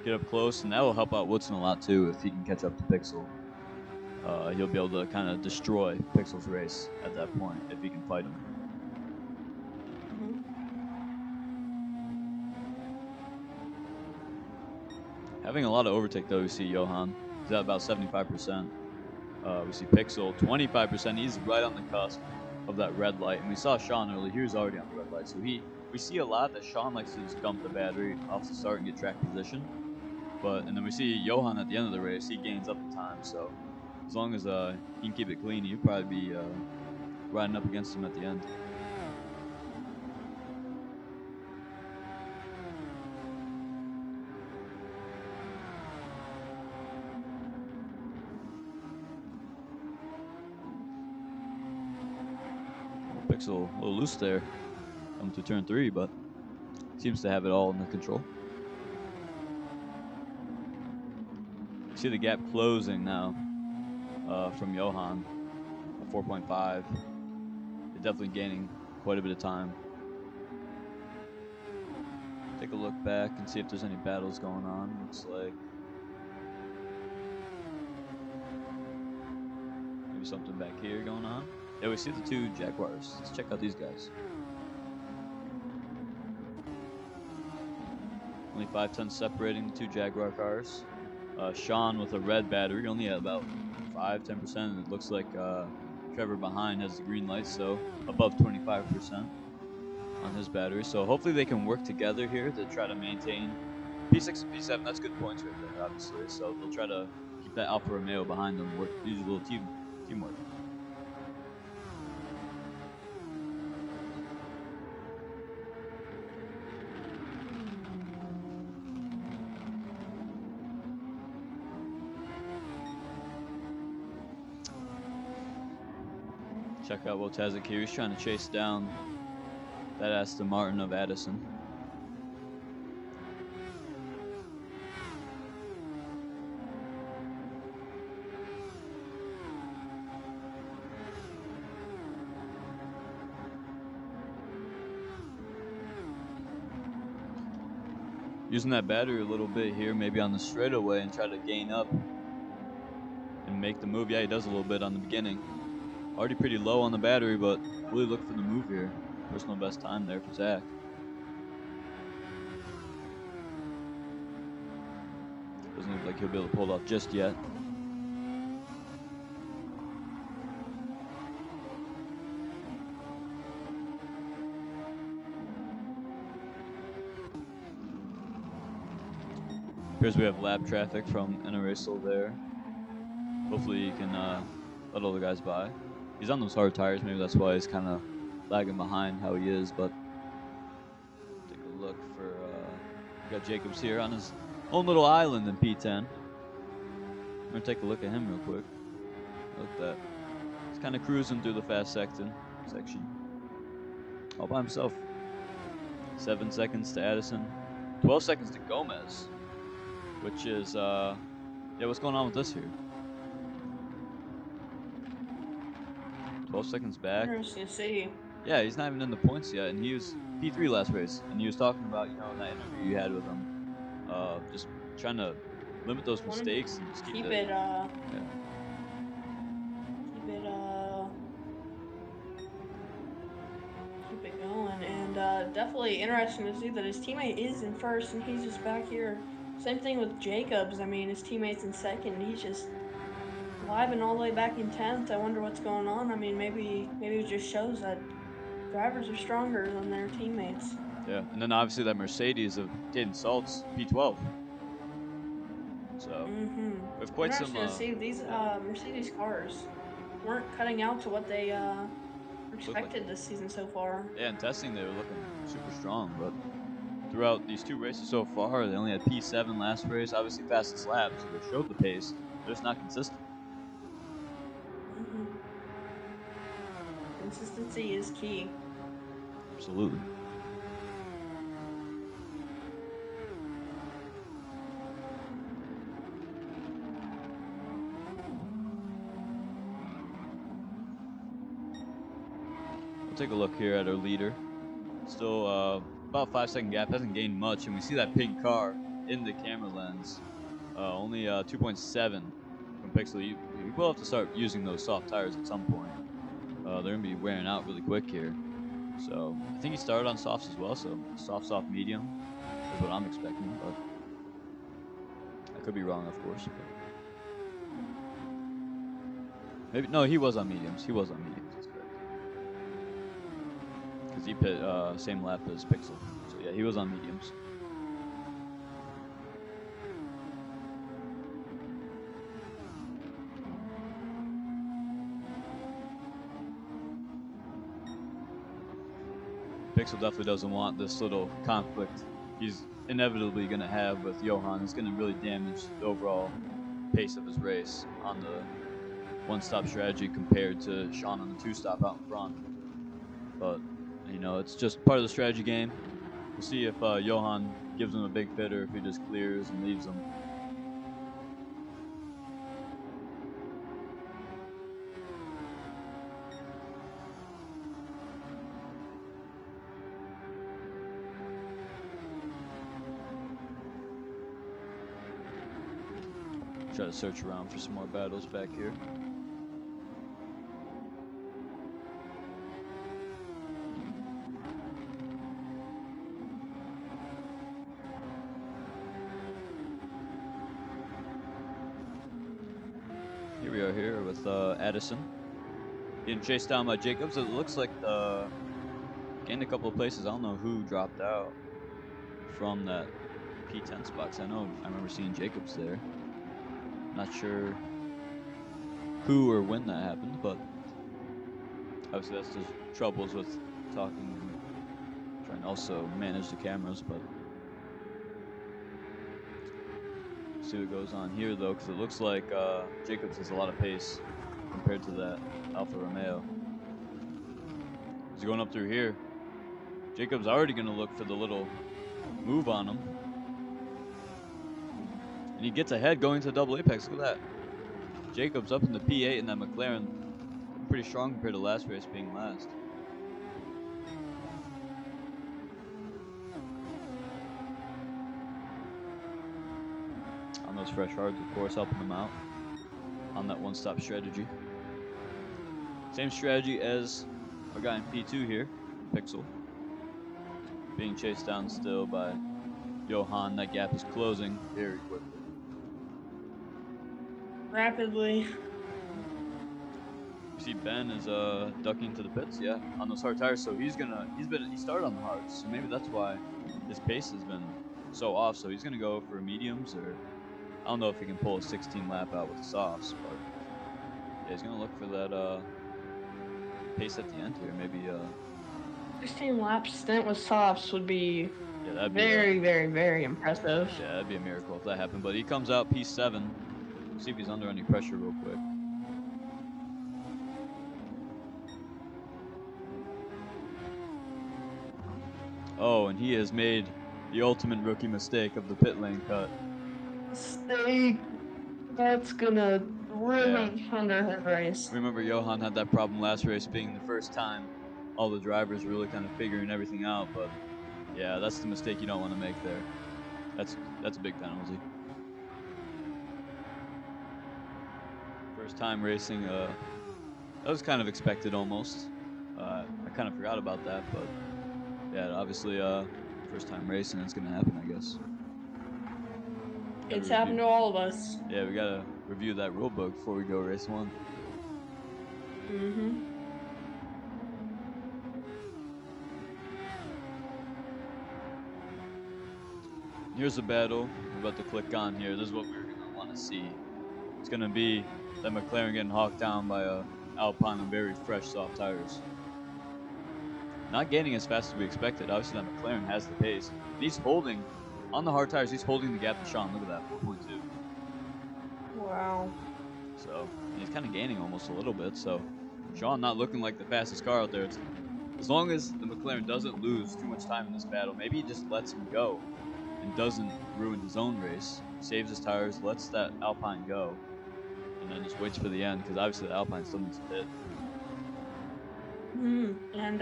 get up close, and that will help out Woodson a lot too if he can catch up to Pixel. He'll be able to kind of destroy Pixel's race at that point if he can fight him. Having a lot of overtake, though. We see Johan. He's at about 75%. We see Pixel, 25%. He's right on the cusp of that red light. And we saw Sean earlier. He was already on the red light. So we see a lot that Sean likes to just dump the battery off the start and get track position. And then we see Johan at the end of the race. He gains up the time. So as long as he can keep it clean, he'll probably be riding up against him at the end. Pixel a little loose there coming to turn 3, but seems to have it all under control. You see the gap closing now from Johan, 4.5. They're definitely gaining quite a bit of time. Take a look back and see if there's any battles going on. Looks like maybe something back here going on. Yeah, we see the two Jaguars. Let's check out these guys. Only 5/10 separating the two Jaguar cars. Sean with a red battery, only at about 5-10%. It looks like Trevor behind has the green light, so above 25% on his battery. So hopefully they can work together here to try to maintain P6 and P7. That's good points right there, obviously. So they'll try to keep that Alfa Romeo behind them. Use a little teamwork. Check out Wojtaszek here. He's trying to chase down that Aston Martin of Addison. Using that battery a little bit here, maybe on the straightaway, and try to gain up and make the move. Yeah, he does a little bit on the beginning. Already pretty low on the battery, but really look for the move here. Personal best time there for Zach. Doesn't look like he'll be able to pull it off just yet. Appears we have lap traffic from Enarasal there. Hopefully he can let all the guys by. He's on those hard tires, maybe that's why he's kind of lagging behind how he is, but take a look for, we got Jacobs here on his own little island in P10. We're gonna take a look at him real quick. Look at that. He's kind of cruising through the fast section all by himself. 7 seconds to Addison, 12 seconds to Gomez, which is, yeah, what's going on with this here? 12 seconds back. Interesting to see. Yeah, he's not even in the points yet, and he was P3 last race, and he was talking about, in that interview you had with him, just trying to limit those mistakes and just keep keep it yeah. keep it keep it going, and definitely interesting to see that his teammate is in first and he's just back here. Same thing with Jacobs. I mean, his teammate's in second and he's just vibing all the way back in 10th. I wonder what's going on. I mean, maybe it just shows that drivers are stronger than their teammates. Yeah, and then obviously that Mercedes of Caden Salt's P12. So we have quite some Interesting to see these yeah, Mercedes cars weren't cutting out to what they look like expected this season so far. yeah, in testing they were looking super strong, but throughout these two races so far, they only had P7 last race, obviously fastest lap, so they showed the pace. They're just not consistent. hmm Consistency is key. Absolutely. We'll take a look here at our leader. Still about 5-second gap, hasn't gained much, and we see that pink car in the camera lens. Only 2.7 from Pixel. You will have to start using those soft tires at some point. They're going to be wearing out really quick here. So I think he started on softs as well, so soft, medium is what I'm expecting, but I could be wrong, of course. But maybe no, he was on mediums. He was on mediums. That's correct. Because he pit same lap as Pixel. So yeah, he was on mediums. Pixel definitely doesn't want this little conflict he's inevitably going to have with Johan. It's going to really damage the overall pace of his race on the one-stop strategy compared to Sean on the two-stop out in front. But, you know, it's just part of the strategy game. We'll see if Johan gives him a big fit or if he just clears and leaves him. Try to search around for some more battles back here. Here we are here with Addison getting chased down by Jacobs. It looks like gained a couple of places. I don't know who dropped out from that P10 spot. I know I remember seeing Jacobs there. Not sure who or when that happened, but obviously that's the troubles with talking and trying to also manage the cameras. But see what goes on here though, because it looks like Jacobs has a lot of pace compared to that Alfa Romeo. He's going up through here. Jacobs already going to look for the little move on him. And he gets ahead going to the double apex. Look at that. Jacobs up in the P8 and that McLaren pretty strong compared to last race being last. On those fresh hards, of course, helping them out on that one-stop strategy. Same strategy as our guy in P2 here, Pixel. Being chased down still by Johan. That gap is closing very quickly. Rapidly. You see Ben is ducking to the pits, yeah, on those hard tires. So he started on the hards, so maybe that's why his pace has been so off. So he's gonna go for mediums, or I don't know if he can pull a 16 lap out with the softs, but yeah, he's gonna look for that pace at the end here. Maybe 16 lap stint with softs would be that'd very, very, very impressive. Yeah, that'd be a miracle if that happened. But he comes out P7. See if he's under any pressure real quick. Oh, and he has made the ultimate rookie mistake of the pit lane cut. Mistake. That's gonna ruin Thunder his race. Remember, Johan had that problem last race, being the first time all the drivers were really kind of figuring everything out. But yeah, that's the mistake you don't want to make there. That's a big penalty. first time racing. That was kind of expected almost. I kind of forgot about that, but yeah, obviously, first time racing, it's gonna happen, I guess. It's happened to all of us. Yeah, we gotta review that rule book before we go race one. Mm-hmm. Here's the battle. We're about to click on here. This is what we're gonna want to see. It's gonna be that McLaren getting hawked down by a Alpine on very fresh, soft tires. Not gaining as fast as we expected. Obviously, that McLaren has the pace. And he's holding, on the hard tires, he's holding the gap to Sean. Look at that, 4.2. Wow. So, he's kind of gaining almost a little bit. So, Sean not looking like the fastest car out there. As long as the McLaren doesn't lose too much time in this battle, maybe he just lets him go and doesn't ruin his own race, saves his tires, lets that Alpine go, and then just waits for the end, because obviously the Alpine still needs to hit. And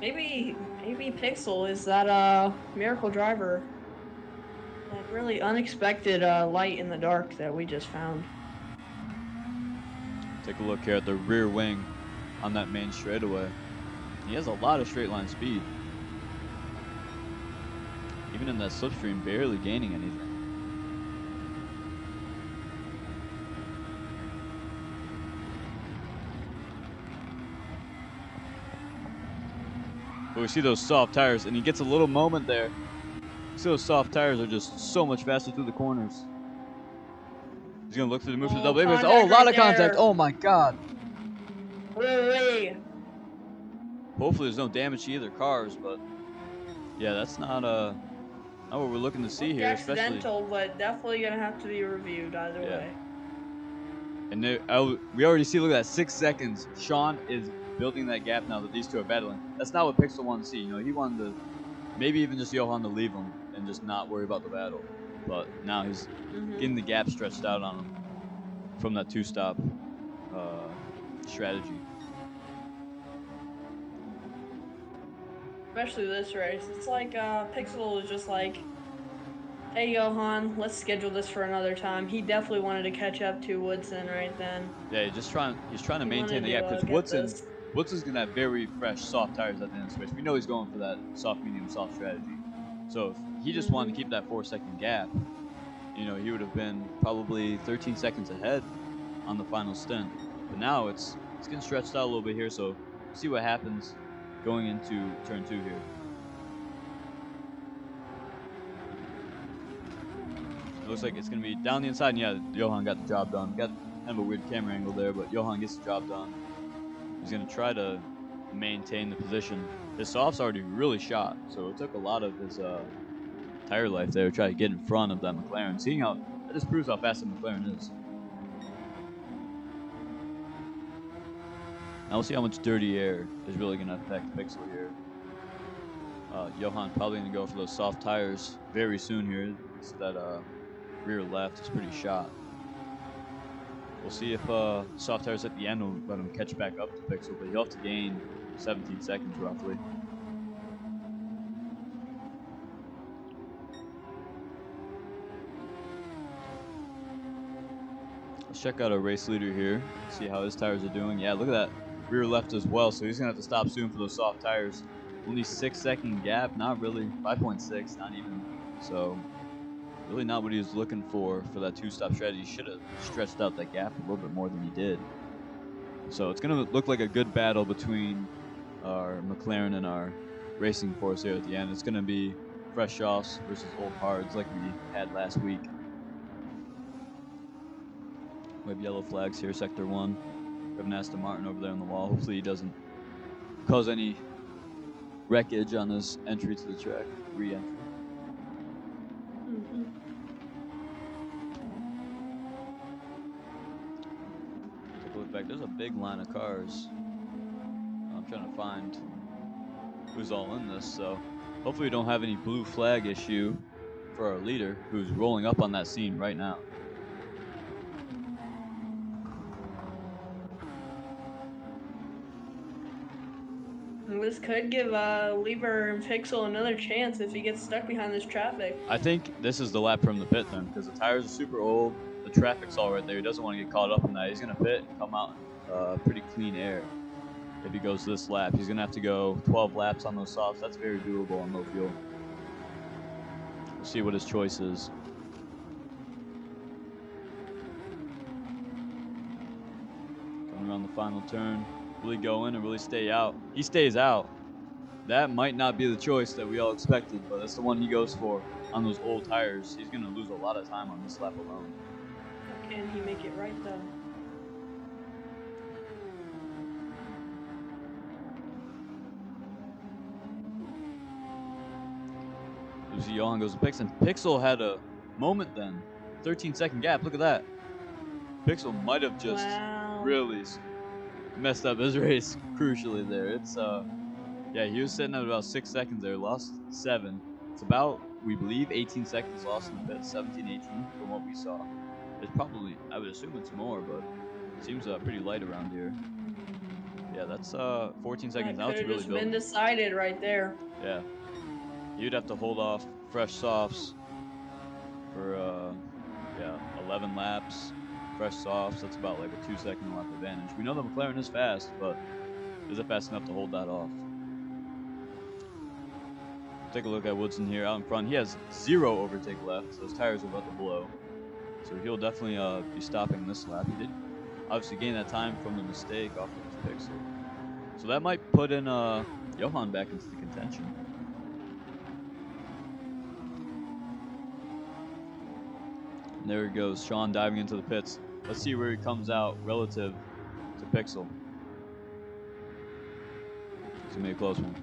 maybe Pixel is that miracle driver, that really unexpected light in the dark that we just found. Take a look here at the rear wing on that main straightaway. He has a lot of straight line speed. Even in that slipstream, barely gaining anything. But we see those soft tires, and he gets a little moment there. You see those soft tires are just so much faster through the corners. He's going to look for the move for the double A. Oh, a lot of contact. Oh, my God. Wait. Hopefully there's no damage to either cars, but yeah, that's not what we're looking to see here. Accidental, but definitely gonna have to be reviewed either way. And we already see, look at that, 6 seconds. Sean is building that gap now that these two are battling. That's not what Pixel wanted to see. You know, he wanted to maybe even just Johan to leave him and just not worry about the battle. But now he's getting the gap stretched out on him from that two-stop strategy. Especially this race. It's like Pixel is just like, hey Johan, let's schedule this for another time. He definitely wanted to catch up to Woodson right then. Yeah, he's trying to maintain the gap, because Woodson's gonna have very fresh, soft tires at the end of the race. We know he's going for that soft, medium, soft strategy. So if he just wanted to keep that 4-second gap, you know, he would have been probably 13 seconds ahead on the final stint. But now it's getting stretched out a little bit here, so see what happens going into turn 2 here. It looks like it's going to be down the inside, and yeah, Johan got the job done. Got kind of a weird camera angle there, but Johan gets the job done. He's going to try to maintain the position. His soft's already really shot, so it took a lot of his tire life there to try to get in front of that McLaren. Seeing how, that just proves how fast the McLaren is. Now we'll see how much dirty air is really going to affect Pixel here. Johan probably going to go for those soft tires very soon here. It's that rear left is pretty shot. We'll see if soft tires at the end will let him catch back up to Pixel, but he'll have to gain 17 seconds roughly. Let's check out our race leader here, see how his tires are doing. Yeah, look at that rear left as well, so he's going to have to stop soon for those soft tires. Only 6-second gap, not really, 5.6, not even. So really not what he was looking for that two-stop strategy. He should have stretched out that gap a little bit more than he did. So it's going to look like a good battle between our McLaren and our racing force here at the end. It's going to be fresh offs versus old hards like we had last week. We have yellow flags here, Sector 1. We have an Aston Martin over there on the wall. Hopefully he doesn't cause any wreckage on his entry to the track, re-entry. Take a look back. There's a big line of cars. I'm trying to find who's all in this, so hopefully we don't have any blue flag issue for our leader, who's rolling up on that scene right now. This could give Lieber and Pixel another chance if he gets stuck behind this traffic. I think this is the lap from the pit then, because the tires are super old. the traffic's all right there. He doesn't want to get caught up in that. He's going to pit and come out in pretty clean air if he goes this lap. He's going to have to go 12 laps on those softs. That's very doable on low fuel. We'll see what his choice is. Coming around the final turn. Will he go in or will he stay out? He stays out. That might not be the choice that we all expected, but that's the one he goes for on those old tires. He's going to lose a lot of time on this lap alone. Can he make it right, though? Lucy Johan goes to Pixel. Pixel had a moment then. 13-second gap. Look at that. Pixel might have just really messed up his race crucially there. It's yeah, he was sitting at about 6 seconds there, lost 7. It's about, we believe, 18 seconds lost in the pit, 17, 18 from what we saw. It's probably, I would assume it's more, but it seems pretty light around here. Yeah, that's 14 seconds now to really build. Been decided right there. Yeah, you'd have to hold off fresh softs for 11 laps. Fresh softs, that's about like a 2-second lap advantage. We know the McLaren is fast, but is it fast enough to hold that off? Take a look at Woodson here out in front. He has 0 overtake left, so his tires are about to blow. So he'll definitely be stopping this lap. He did obviously gain that time from the mistake off of his pixel. So that might put in Johan back into the contention. And there he goes, Sean diving into the pits. Let's see where he comes out relative to Pixel. It's gonna be a close one.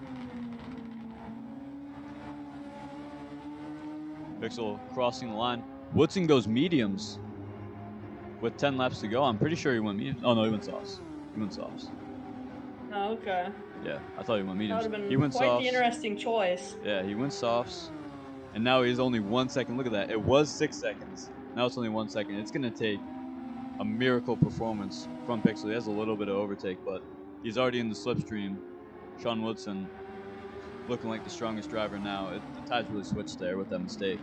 Pixel crossing the line. Woodson goes mediums with 10 laps to go. I'm pretty sure he went mediums. Oh no, he went softs. He went softs. Oh, okay. Yeah, I thought he went mediums. That would have been he went quite softs. the interesting choice. Yeah, he went softs. And now he's only 1 second. Look at that. It was 6 seconds. Now it's only 1 second. It's going to take a miracle performance from Pixel. He has a little bit of overtake, but he's already in the slipstream. Sean Woodson looking like the strongest driver now. The tides really switched there with that mistake.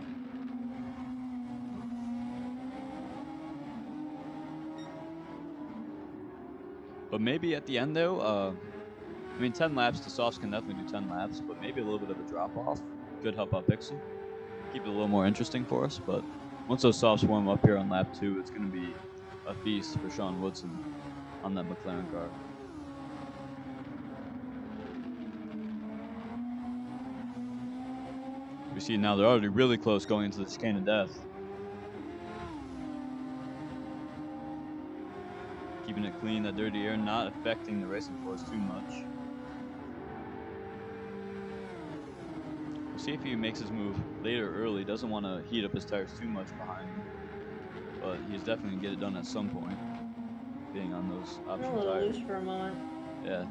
But maybe at the end, though, I mean, 10 laps, the softs can definitely do 10 laps, but maybe a little bit of a drop-off could help out Pixel. Keep it a little more interesting for us, but once those softs warm up here on lap 2, it's going to be a feast for Sean Woodson on that McLaren car. We see now they're already really close going into the chicane of death. Keeping it clean, that dirty air not affecting the racing force too much. We'll see if he makes his move later or early. Doesn't want to heat up his tires too much behind him, but he's definitely going to get it done at some point, being on those option tires. Loose for a moment. Yeah.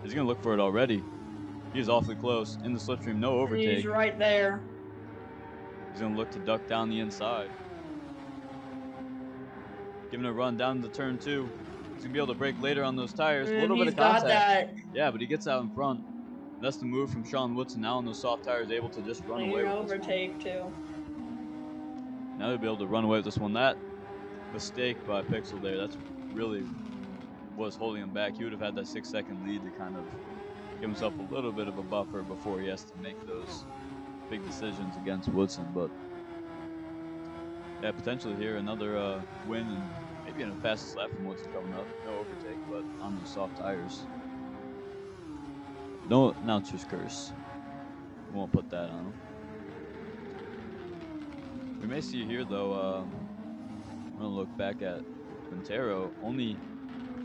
He's going to look for it already. He's awfully close. In the slipstream, no overtake. He's right there. He's going to look to duck down the inside. Giving a run down the turn 2. He's going to be able to brake later on those tires. A little bit of contact. Got that. Yeah, but he gets out in front. That's the move from Sean Woodson now on those soft tires, able to just run away with overtake this too. Now he'll be able to run away with this one. That mistake by Pixel there, that's really was holding him back. He would have had that 6-second lead to kind of give himself a little bit of a buffer before he has to make those big decisions against Woodson. But yeah, potentially here another win and maybe in a fastest lap from Woodson coming up. No overtake, but on those soft tires. No announcer's curse. We won't put that on him. We may see here though, I'm going to look back at Quintero, only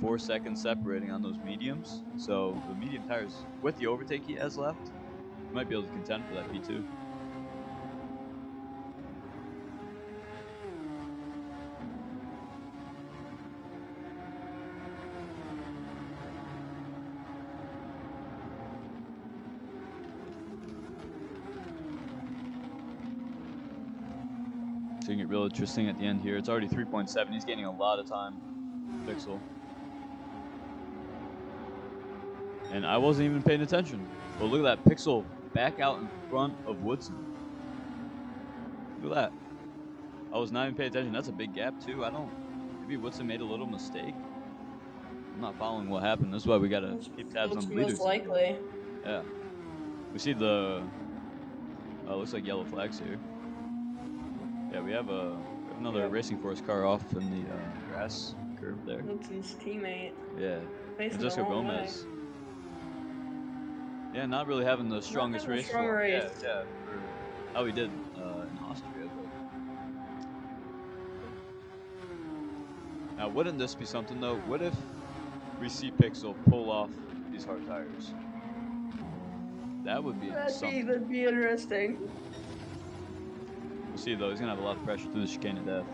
4 seconds separating on those mediums. So the medium tires, with the overtake he has left, he might be able to contend for that P2. Seeing it real interesting at the end here. It's already 3.7. He's gaining a lot of time, Pixel. And I wasn't even paying attention. But look at that, Pixel back out in front of Woodson. Look at that. I was not even paying attention. That's a big gap too. Maybe Woodson made a little mistake. I'm not following what happened. This is why we gotta keep tabs on That's the most leaders. likely. Yeah. We see the looks like yellow flags here. Yeah, we have another Racing Force car off in the grass curve there. Woodson's teammate. Yeah. Facing Francisco the wrong Gomez. way. Yeah, not really having the strongest race strong form. race. Yeah, for how he did in Austria. But now, wouldn't this be something though? What if we see Pixel pull off these hard tires? That would be something. That'd be interesting. We'll see though. He's gonna have a lot of pressure through the chicane of death,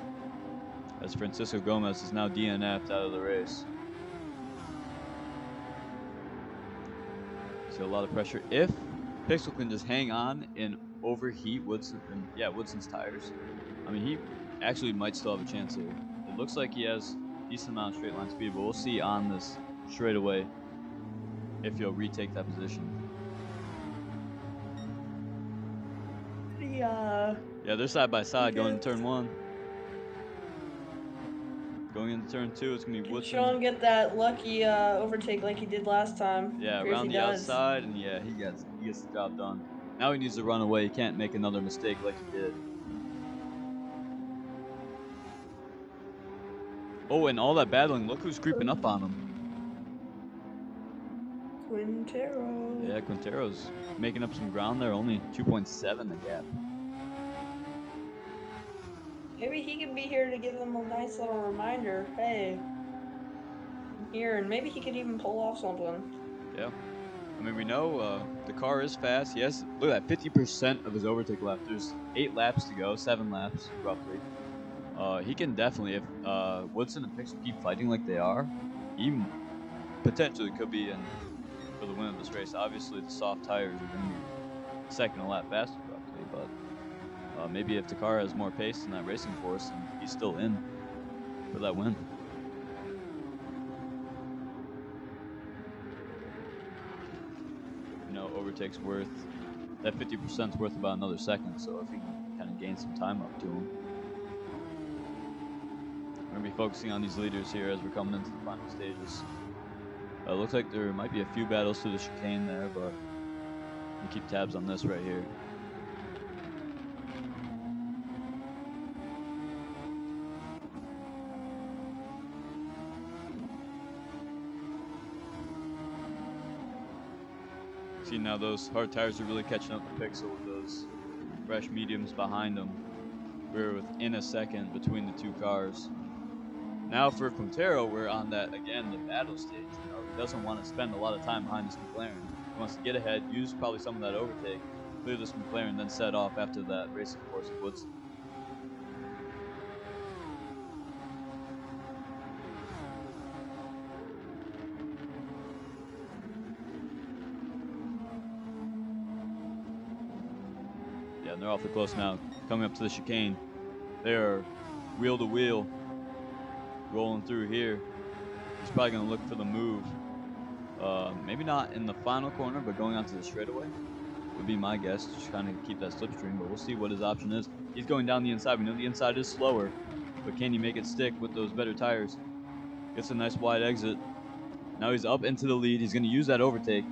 as Francisco Gomez is now DNF'd out of the race. So a lot of pressure. If Pixel can just hang on and overheat Woodson's tires, I mean, he actually might still have a chance here. It looks like he has a decent amount of straight line speed, but we'll see on this straightaway if he'll retake that position. Yeah, they're side by side going into turn 1. Going into turn 2, it's gonna be Woodson. Sean get that lucky overtake like he did last time. Yeah, around the outside, and yeah, he gets the job done. Now he needs to run away. He can't make another mistake like he did. Oh, and all that battling, look who's creeping up on him. Quintero. Yeah, Quintero's making up some ground there, only 2.7 the gap. Maybe he can be here to give them a nice little reminder. Hey, I'm here, and maybe he could even pull off something. Yeah. I mean, we know the car is fast. Yes, look at that, 50% of his overtake left. There's 8 laps to go, 7 laps, roughly. He can definitely, if Woodson and Pixel keep fighting like they are, he potentially could be in for the win of this race. Obviously, the soft tires are going to be second a lap faster, roughly, but maybe if the car has more pace in that Racing Force, and he's still in for that win. You know, overtake's worth, that 50% is worth about another second, so if he can kind of gain some time up to him. We're going to be focusing on these leaders here as we're coming into the final stages. Looks like there might be a few battles through the chicane there, but we'll keep tabs on this right here. See, now those hard tires are really catching up to Pixel with those fresh mediums behind them. We're within a second between the two cars. Now for Quintero, we're on that, again, the battle stage. You know, he doesn't want to spend a lot of time behind this McLaren. He wants to get ahead, use probably some of that overtake, clear this McLaren, then set off after that Racing Force of Woodson. Yeah, and they're awfully close now. Coming up to the chicane. They're wheel to wheel, rolling through here. He's probably going to look for the move. Maybe not in the final corner, but going onto the straightaway would be my guess. Just kind of keep that slipstream, but we'll see what his option is. He's going down the inside. We know the inside is slower, but can he make it stick with those better tires? Gets a nice wide exit. Now he's up into the lead. He's going to use that overtake.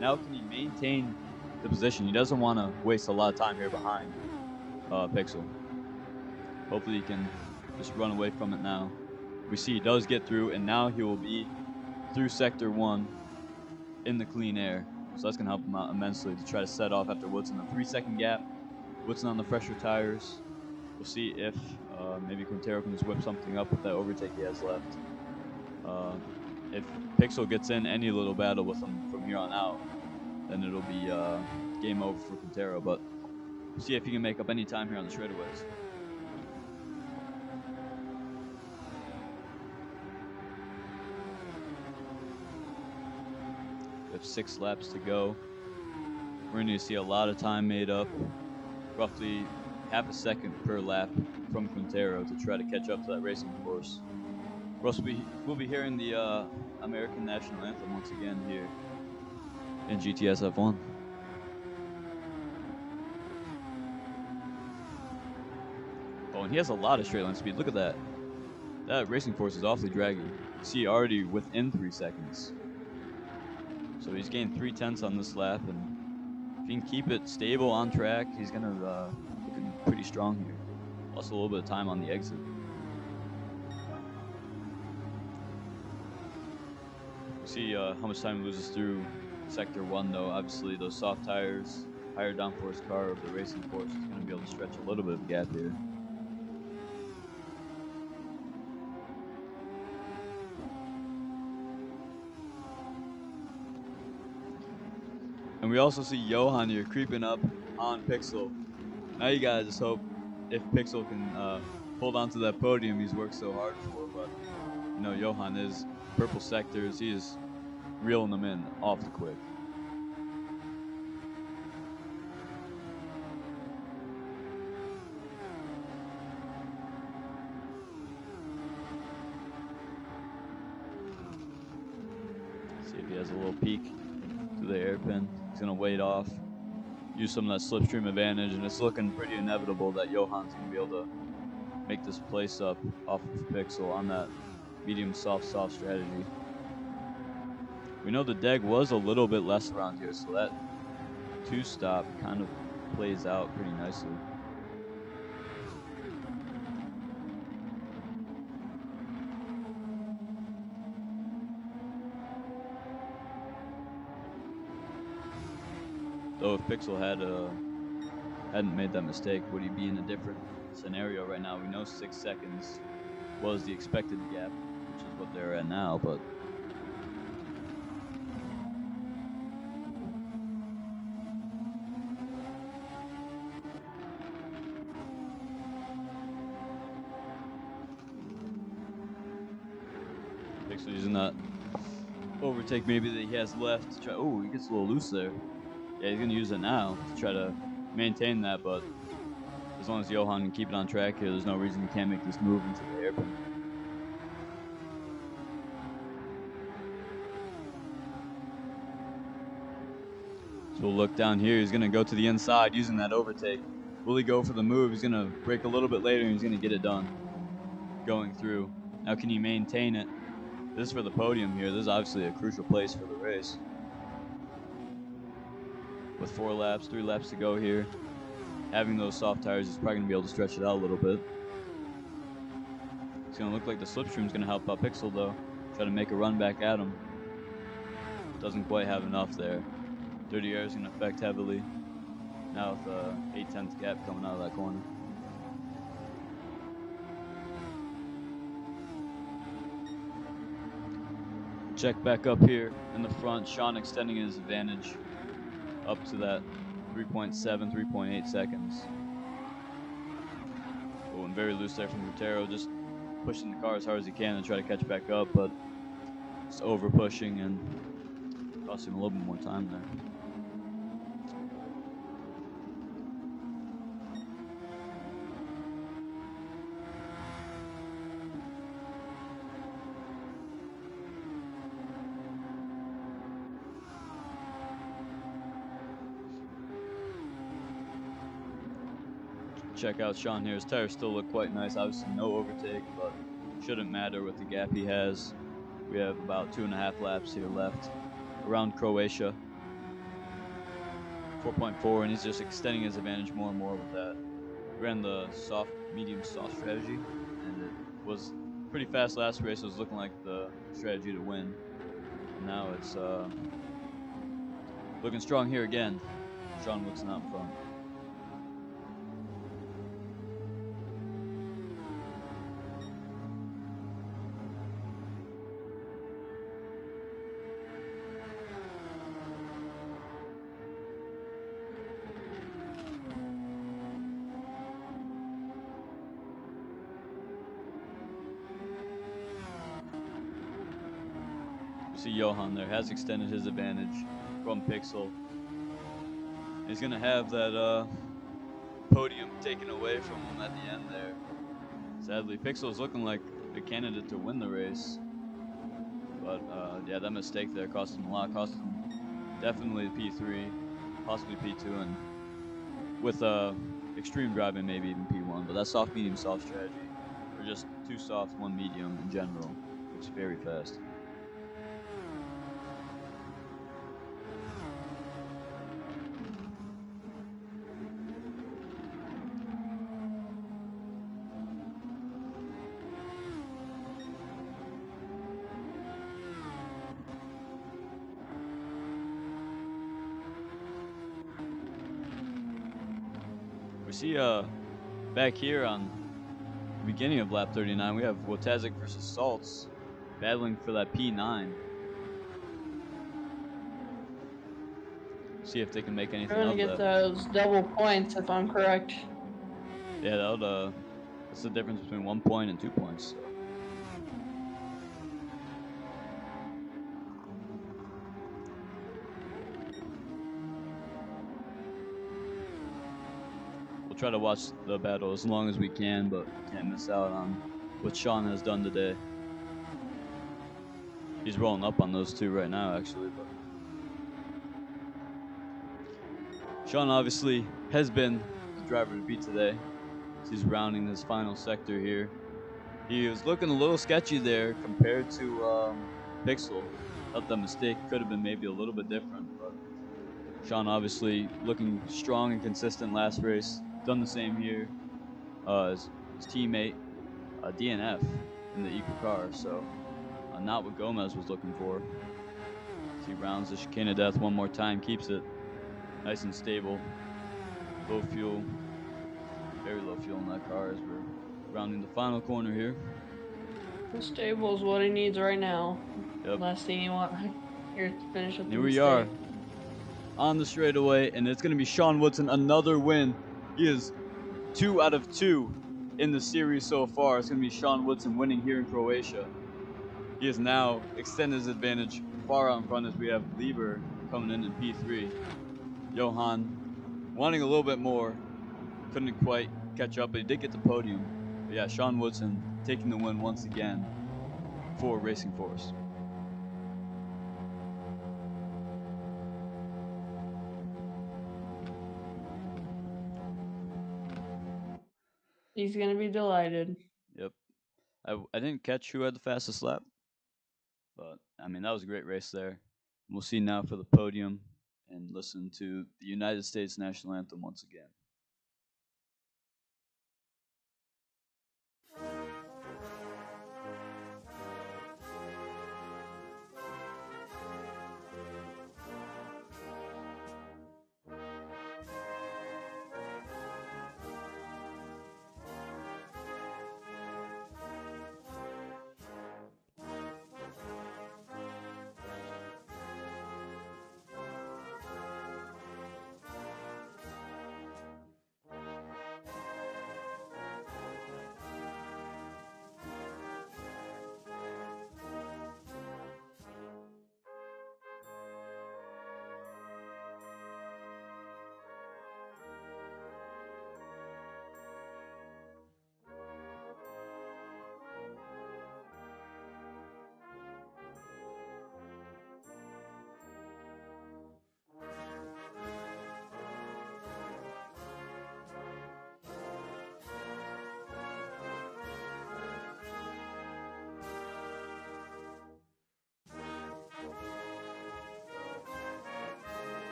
Now can he maintain the position? He doesn't want to waste a lot of time here behind Pixel. Hopefully he can just run away from it now. We see he does get through, and now he will be through Sector 1 in the clean air. So that's going to help him out immensely to try to set off after Woodson. A 3-second gap. Woodson on the fresher tires. We'll see if maybe Quintero can just whip something up with that overtake he has left. If Pixel gets in any little battle with him from here on out, then it'll be game over for Quintero. But we'll see if he can make up any time here on the straightaways. We have 6 laps to go. We're going to see a lot of time made up, roughly half a second per lap from Quintero to try to catch up to that Racing Force. We'll be hearing the American National Anthem once again here in GTSF1. and he has a lot of straight line speed. Look at that. That racing force is awfully draggy. You see already within 3 seconds. So he's gained 3/10 on this lap, and if he can keep it stable on track, he's gonna looking pretty strong here. Lost a little bit of time on the exit. You see how much time he loses through Sector 1, though. Obviously, those soft tires, higher downforce car of the racing force is going to be able to stretch a little bit of a gap here. And we also see Johan here creeping up on Pixel. Now you gotta just hope if Pixel can hold on to that podium he's worked so hard for. But you know, Johan is purple sectors. He is reeling them in awfully quick. See if he has a little peek to the hairpin. He's gonna wait off, use some of that slipstream advantage, and it's looking pretty inevitable that Johan's gonna be able to make this place up off of Pixel on that medium soft strategy. We know the deg was a little bit less around here, so that 2-stop kind of plays out pretty nicely. Though if Pixel hadn't made that mistake, would he be in a different scenario right now? We know 6 seconds was the expected gap, which is what they're at now, but Pixel using that overtake maybe that he has left to try. Oh, he gets a little loose there. Yeah, he's gonna use it now to try to maintain that, but as long as Johan can keep it on track here, there's no reason he can't make this move into the hairpin. So we'll look down here. He's gonna go to the inside using that overtake. Will he go for the move? He's gonna brake a little bit later and he's gonna get it done. Going through. Now can he maintain it? This is for the podium here. This is obviously a crucial place for the race. With 3 laps to go here. Having those soft tires is probably going to be able to stretch it out a little bit. It's going to look like the slipstream is going to help out Pixel, though. Try to make a run back at him. Doesn't quite have enough there. Dirty air is going to affect heavily. Now with a 8/10 gap coming out of that corner. Check back up here in the front. Sean extending his advantage up to that 3.7, 3.8 seconds. Oh, and very loose there from Rutero, just pushing the car as hard as he can to try to catch back up, but just over pushing and costing him a little bit more time there. Check out Sean here. His tires still look quite nice. Obviously no overtake, but shouldn't matter with the gap he has. We have about 2.5 laps here left around Croatia. 4.4, and he's just extending his advantage more and more with that. He ran the medium soft strategy, and it was pretty fast last race. It was looking like the strategy to win. And now it's looking strong here again. Sean Woodson out in front. See Johan there has extended his advantage from Pixel. He's gonna have that podium taken away from him at the end there. Sadly, Pixel is looking like the candidate to win the race, but yeah, that mistake there cost him a lot. Cost him definitely P3, possibly P2, and with extreme driving, maybe even P1. one, but that soft, medium, soft strategy, or just two soft, one medium in general, looks very fast. We see back here on the beginning of lap 39, we have Wotazik versus Salts battling for that P9. See if they can make We're anything gonna of get that. those double points if I'm correct. Yeah, that's the difference between 1 point and 2 points. So. We'll try to watch the battle as long as we can, but can't miss out on what Sean has done today. He's rolling up on those two right now, actually. But Sean obviously has been the driver to beat today. He's rounding this final sector here. He was looking a little sketchy there compared to Pixel. Thought the mistake could have been maybe a little bit different, but Sean looking strong and consistent last race. Done the same here. His teammate DNF in the equal car, so not what Gomez was looking for. As he rounds the chicane of death one more time, keeps it nice and stable. Low fuel, very low fuel in that car as we're rounding the final corner here. The stable is what he needs right now. Yep. Last thing you want here to finish with the Here we mistake. are on the straightaway, and it's going to be Sean Woodson, another win. He is 2 out of 2 in the series so far. It's going to be Sean Woodson winning here in Croatia. He has now extended his advantage far out in front as we have Lieber coming in P3. Johan wanting a little bit more, couldn't quite catch up, but he did get the podium. But yeah, Sean Woodson taking the win once again for Racing Force. He's gonna be delighted. Yep. I didn't catch who had the fastest lap, but I mean that was a great race there. We'll see now for the podium and listen to the United States national anthem once again.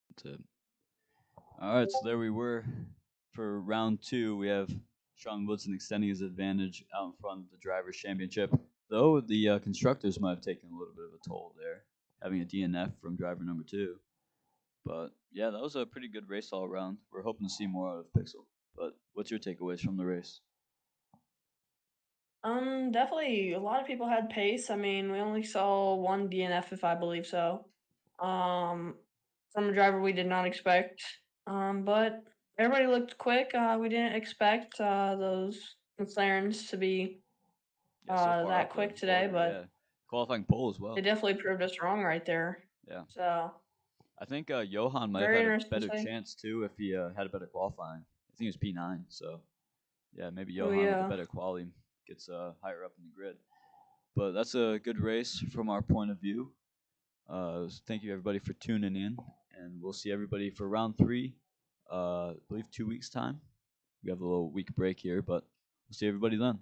That's it. All right, so there we were for round 2. We have Sean Woodson extending his advantage out in front of the Drivers' Championship. Though the constructors might have taken a little bit of a toll there, having a DNF from driver number 2. But yeah, that was a pretty good race all around. We're hoping to see more out of Pixel. But what's your takeaways from the race? Definitely a lot of people had pace. I mean, we only saw one DNF, if I believe so. Um, from a driver we did not expect. But everybody looked quick. We didn't expect those McLarens to be Yeah, so far that up the quick today, order. but Yeah, qualifying pole as they well. definitely proved us wrong right there. Yeah, So I think Johan might have very had a interesting to better see. chance too if he had a better qualifying. I think he was P9, so yeah, maybe Oh Johan with a yeah. better quality gets higher up in the grid. But that's a good race from our point of view. Thank you everybody for tuning in, and we'll see everybody for round three. I believe 2 weeks time. We have a little week break here, but we'll see everybody then.